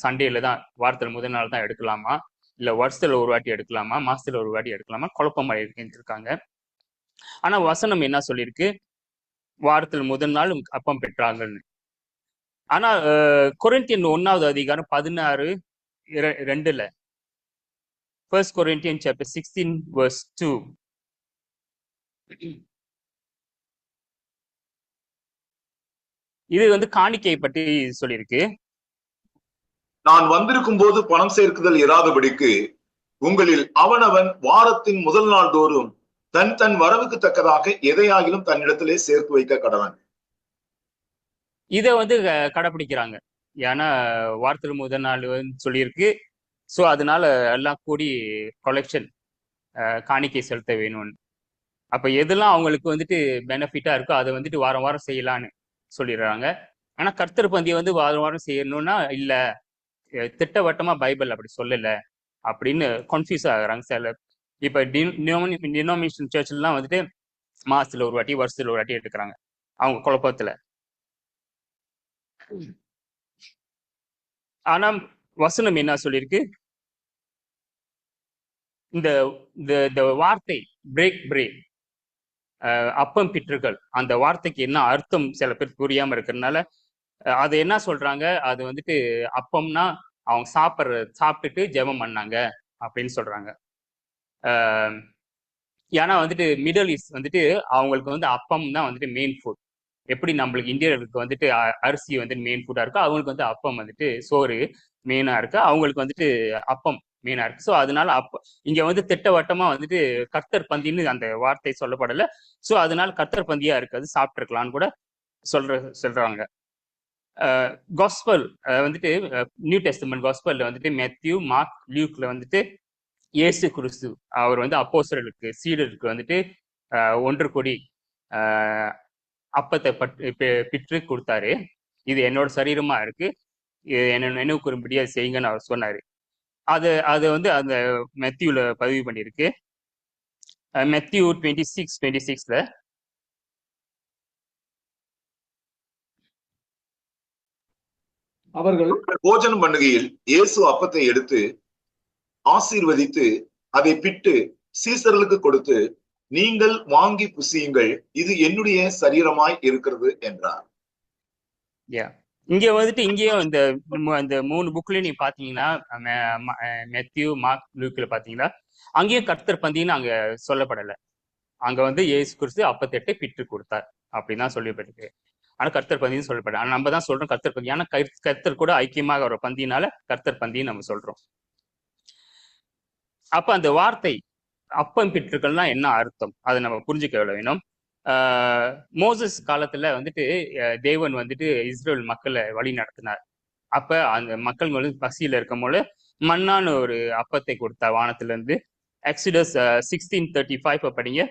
சண்டேல தான், வாரத்தில் முதல் நாள் தான் எடுக்கலாமா, இல்ல வருஷத்துல ஒரு வாட்டி எடுக்கலாமா, மாசத்துல ஒரு வாட்டி எடுக்கலாமா, குழப்பமா இருக்காங்க. ஆனா வசனம் என்ன சொல்லியிருக்கு, வாரத்தில் முதல் நாள் அப்பம் பெற்றாங்கன்னு. ஆனா கொரிந்தியன் 1வது அதிகாரம் 16:2 1 Corinthians chapter 16 verse 2 இது வந்து காணிக்கை பற்றி சொல்லியிருக்கு. நான் வந்திருக்கும் போது பணம் சேர்க்குதல் இராதபடிக்கு உங்களில் அவனவன் வாரத்தின் முதல் நாள் தோறும் தன் தன் வரவுக்கு தக்கதாக எதையாகிலும் தன்னிடத்திலே சேர்த்து வைக்க கடவன். இதை வந்து கடைப்பிடிக்கிறாங்க. ஏன்னா வாரத்தில் முதல் நாள் சொல்லியிருக்கு. ஸோ அதனால எல்லாம் கூடி கொலெக்ஷன் காணிக்கை செலுத்த வேணும்னு. அப்போ எதெல்லாம் அவங்களுக்கு வந்துட்டு பெனிஃபிட்டா இருக்கோ அதை வந்துட்டு வாரம் வாரம் செய்யலான்னு சொல்லிடுறாங்க. ஆனா கர்த்தர் பந்தியை வந்து வாரம் வாரம் செய்யணும்னா இல்ல, திட்டவட்டமா பைபிள் அப்படி சொல்லல அப்படின்னு கன்ஃபியூஸ் ஆகுறாங்க சில. இப்ப டினோமினேஷன் சர்ச்லாம் வந்துட்டு மாசத்துல ஒரு வாட்டி வருஷத்துல ஒரு வாட்டி எடுக்கிறாங்க அவங்க குழப்பத்துல. ஆனா வசனம் என்ன சொல்லியிருக்கு? இந்த இந்த வார்த்தை பிரேக் பிரேக் அப்பம் பிற்றுகள், அந்த வார்த்தைக்கு என்ன அர்த்தம் சில பேர் புரியாம இருக்கிறதுனால அது என்ன சொல்றாங்க, அது வந்துட்டு அப்பம்னா அவங்க சாப்பிட்டுட்டு ஜெபம் பண்ணாங்க அப்படின்னு சொல்றாங்க. ஏன்னா வந்துட்டு மிடில் ஈஸ்ட் வந்துட்டு அவங்களுக்கு வந்து அப்பம் தான் வந்துட்டு மெயின் ஃபுட். எப்படி நம்மளுக்கு இந்தியர்களுக்கு வந்துட்டு அரிசி வந்து மெயின் ஃபுட்டா இருக்கோ, அவங்களுக்கு வந்து அப்பம் வந்துட்டு சோறு மெயினா இருக்கு, அவங்களுக்கு வந்துட்டு அப்பம் மெயினா இருக்கு. ஸோ அதனால இங்க வந்து திட்டவட்டமா வந்துட்டு கர்த்தர் பந்தின்னு அந்த வார்த்தை சொல்லப்படலை. ஸோ அதனால கர்த்தர் பந்தியா இருக்காது, சாப்பிட்டுருக்கலான்னு கூட சொல்றாங்க. காஸ்பல் வந்துட்டு நியூ டெஸ்டமென்ட் காஸ்பல்ல வந்துட்டு மேத்யூ, மார்க், லியூக்ல வந்துட்டு இயேசு கிறிஸ்து அவர் வந்து அப்போஸ்தலர்களுக்கு சீடருக்கு வந்துட்டு 1 கோடி அப்பத்தை பிற்று கொடுத்தாரு. இது என்னோட சரீரமா இருக்கு, என்ன நினைவு கூறும்படியா செய்யுங்கன்னு அவர் சொன்னாரு. அது வந்து அந்த மெத்தியூல பதிவு பண்ணியிருக்கு. மெத்தியூ 26:26ல அவர்கள் போஜனம் பண்ணுகையில் இயேசு அப்பத்தை எடுத்து ஆசீர்வதித்து அதை பிட்டு சீசர்களுக்கு கொடுத்து, நீங்கள் வாங்கி புசியுங்கள், இது என்னுடைய சரீரமாய் இருக்கிறது என்றார். இங்க வந்துட்டு இங்கேயும் இந்த 3 புக்லயும் நீங்க பாத்தீங்கன்னா, மெத்தியூ, மார்க், லூக்ல பாத்தீங்கன்னா அங்கேயும் கர்த்தர் பந்தின்னு அங்க சொல்லப்படலை. அங்க வந்து இயேசு கிறிஸ்து அப்பத்தெட்டு பிற்று கொடுத்தார் அப்படின்னு தான் சொல்லப்பட்டிருக்கு. ஆனா கர்த்தர் பந்தின்னு சொல்லப்படும். ஆனா நம்ம தான் சொல்றோம் கர்த்தர் பந்தி. ஆனா கர்த்தர் கூட ஐக்கியமாக ஒரு பந்தினால கர்த்தர் பந்தின்னு நம்ம சொல்றோம். அப்ப அந்த வார்த்தை அப்பம் பிற்றுக்கள்லாம் என்ன அர்த்தம், அதை நம்ம புரிஞ்சுக்க வேணும். மோசஸ் காலத்துல வந்துட்டு தேவன் வந்துட்டு இஸ்ரேல் மக்களை வழி நடத்தினார். அப்ப அந்த மக்கள் வந்து பசியில இருக்கும் போது மன்னான்னு ஒரு அப்பத்தை கொடுத்தார் வானத்துல இருந்து. எக்ஸடஸ் 16:35 படிங்க.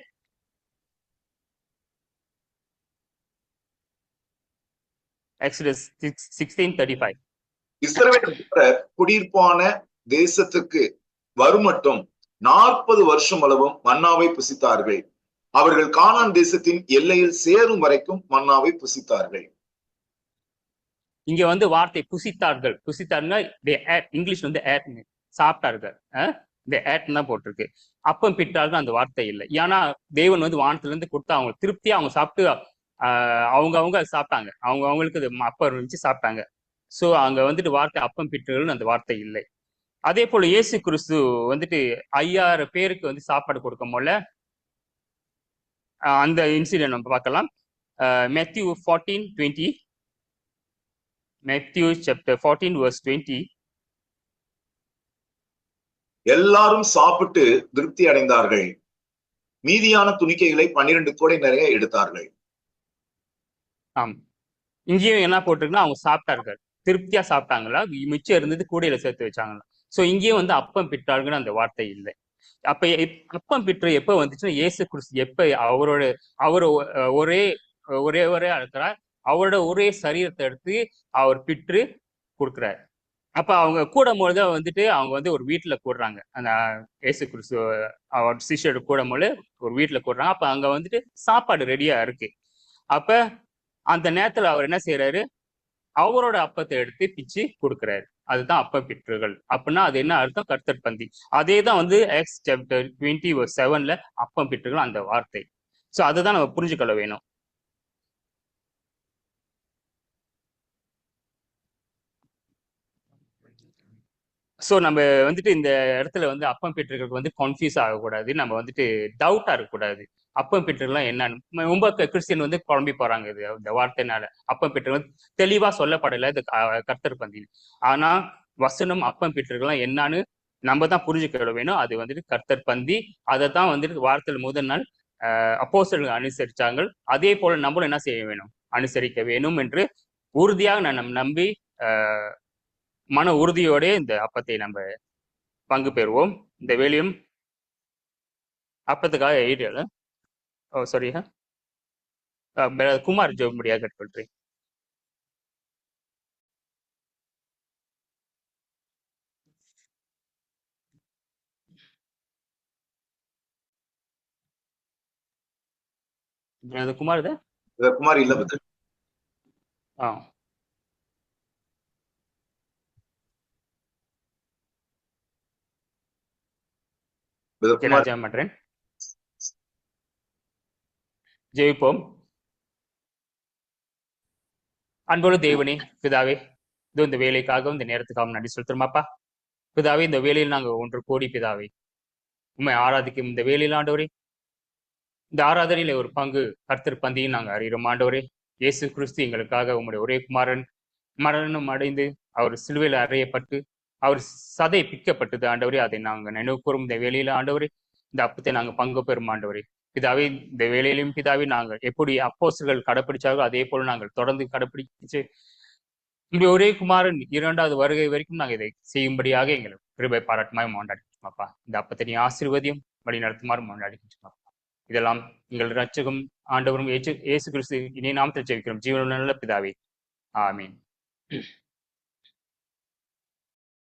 எக்ஸடஸ் 16:35. இஸ்ரவேல் குடியிருப்பான தேசத்துக்கு வருமட்டும் 40 வருஷம் அளவும் மன்னாவை புசித்தார்கள். அவர்கள் கானான் தேசத்தின் எல்லையில் சேரும் வரைக்கும் மன்னாவை புசித்தார்கள். இங்க வந்து வார்த்தை புசித்தார்கள், இங்கிலீஷ் வந்து சாப்பிட்டார்கள், தான் போட்டிருக்கு. அப்பம் பிட்டார்கள் அந்த வார்த்தை இல்லை. ஏன்னா தேவன் வந்து வானத்துல இருந்து கொடுத்தா அவங்க திருப்தியா அவங்க சாப்பிட்டு அவங்க சாப்பிட்டாங்க, அவங்களுக்கு அப்பம் இருந்துச்சு சாப்பிட்டாங்க. ஸோ அங்க வந்துட்டு வார்த்தை அப்பம் பிட்டுகள்னு அந்த வார்த்தை இல்லை. அதே போல இயேசு கிறிஸ்து வந்துட்டு 5000 பேருக்கு வந்து சாப்பாடு கொடுக்கும் போல அந்த இன்சிடென்ட் நம்ம பார்க்கலாம். மேத்யூ 14:20. Matthew chapter 14 verse 20. எல்லாரும் சாப்பிட்டு திருப்தி அடைந்தார்கள். மீதியான துணிக்கைகளை 12 கோடை நிறைய எடுத்தார்கள். ஆம், இங்கேயும் என்ன போட்டிருக்குன்னா அவங்க சாப்பிட்டார்கள், திருப்தியா சாப்பிட்டாங்களா, மிச்சம் இருந்தது கூடையில சேர்த்து வச்சாங்களா. ஸோ இங்கேயும் வந்து அப்பம் பிட்டாள்கள் அந்த வார்த்தை இல்லை. அப்ப அப்பம் பிற்று எப்ப வந்துச்சுன்னா இயேசு கிறிஸ்து எப்ப அவர் ஒரே இருக்கிறார், அவரோட ஒரே சரீரத்தை எடுத்து அவர் பிற்று கொடுக்குறாரு. அப்ப அவங்க கூடும் பொழுதுதான் வந்துட்டு அவங்க வந்து ஒரு வீட்டுல கூடுறாங்க. அந்த இயேசு கிறிஸ்து அவர் சிஷ்யர் கூடும் போது ஒரு வீட்டுல கூடுறாங்க. அப்ப அங்க வந்துட்டு சாப்பாடு ரெடியா இருக்கு. அப்ப அந்த நேரத்துல அவர் என்ன செய்யறாரு, அவரோட அப்பத்தை எடுத்து பிச்சு கொடுக்குறாரு. அதுதான் அப்ப பிற்றுகள். அப்படின்னா அது என்ன அர்த்தம், கர்த்தர் பந்தி. அதே தான் வந்து Acts chapter 20 verse 7ல அப்பம் பிற்றுகள் அந்த வார்த்தை. ஸோ அதுதான் நம்ம புரிஞ்சுக்கொள்ள வேணும். ஸோ நம்ம வந்துட்டு இந்த இடத்துல வந்து அப்பம் பிற்றுகளுக்கு வந்து கன்ஃபியூஸ் ஆகக்கூடாது, நம்ம வந்துட்டு டவுட்டா இருக்கக்கூடாது. அப்பம் பிற்றுகள்லாம் என்னன்னு ரொம்ப கிறிஸ்டியன் வந்து குழம்பி போறாங்க. இது இந்த வார்த்தைனால அப்பம் பிற்றுகள் தெளிவா சொல்லப்படலை இது கர்த்தர் பந்தின்னு. ஆனா வசனம் அப்பம் பிற்றுகள்லாம் என்னன்னு நம்ம தான் புரிஞ்சுக்க வேணும். அது வந்துட்டு கர்த்தர் பந்தி. அதை தான் வந்துட்டு வாரத்தில் முதல் நாள் அப்போஸ்தலர்கள் அனுசரிச்சாங்க. அதே போல நம்மளும் என்ன செய்ய வேணும், அனுசரிக்க வேணும் என்று உறுதியாக நான் நம்பி மன உறுதியோட இந்த அப்பத்தை நம்ம பங்கு பெறுவோம். இந்த வேலையும் அப்பத்துக்காக ஏரியால சாரி குமார் ஜோம்படியாக கேட்டுக்கொள்றேன். குமார் குமார் இல்ல. சரி, நான் ஜெபம் பண்றேன். ஜெயிப்போம். அன்போடு தேவனே பிதாவே, இது இந்த வேலைக்காகவும் இந்த நேரத்துக்காகவும் நன்றி செலுத்துறோமாப்பா. பிதாவே, இந்த வேலையில் நாங்கள் ஒன்று கூடி பிதாவே உண்மை ஆராதிக்கும் இந்த வேலையில் ஆண்டவரே, இந்த ஆராதனையில ஒரு பங்கு கர்த்தர் பந்தியும் நாங்கள் அறிகிறோம் ஆண்டவரே. இயேசு கிறிஸ்து எங்களுக்காக உம்முடைய ஒரே குமாரன் மரணம் அடைந்து அவர் சிலுவையில் அறையப்பட்டு அவர் சதை பிக்கப்பட்டது ஆண்டவரே. அதை நாங்கள் நினைவு கூறும் இந்த வேலையில ஆண்டவரே, இந்த அப்பத்தை நாங்கள் பங்கு பெறும் ஆண்டவரே. பிதாவே, இந்த வேலையிலும் பிதாவே நாங்கள் எப்படி அப்போஸ்தலர்கள் கடைப்பிடிச்சார்களோ அதே போல நாங்கள் தொடர்ந்து கடைப்பிடிச்சு இப்படி ஒரே குமாரன் 2வது வருகை வரைக்கும் நாங்கள் இதை செய்யும்படியாக எங்களுக்கு கிருபை பாராட்டுமாய் கொண்டாடிக்கிட்டோமாப்பா. இந்த அப்பத்தை நீ ஆசீர்வதியும் வழி நடத்துமாறு கொண்டாடிக்கிட்டோமாப்பா. இதெல்லாம் எங்கள் ரட்சகம் ஆண்டவரும் இயேசு கிறிஸ்து இனி நாமத்தில் ஜெபிக்கிறோம் ஜீவனுள்ள நல்ல பிதாவே. ஆமீன்.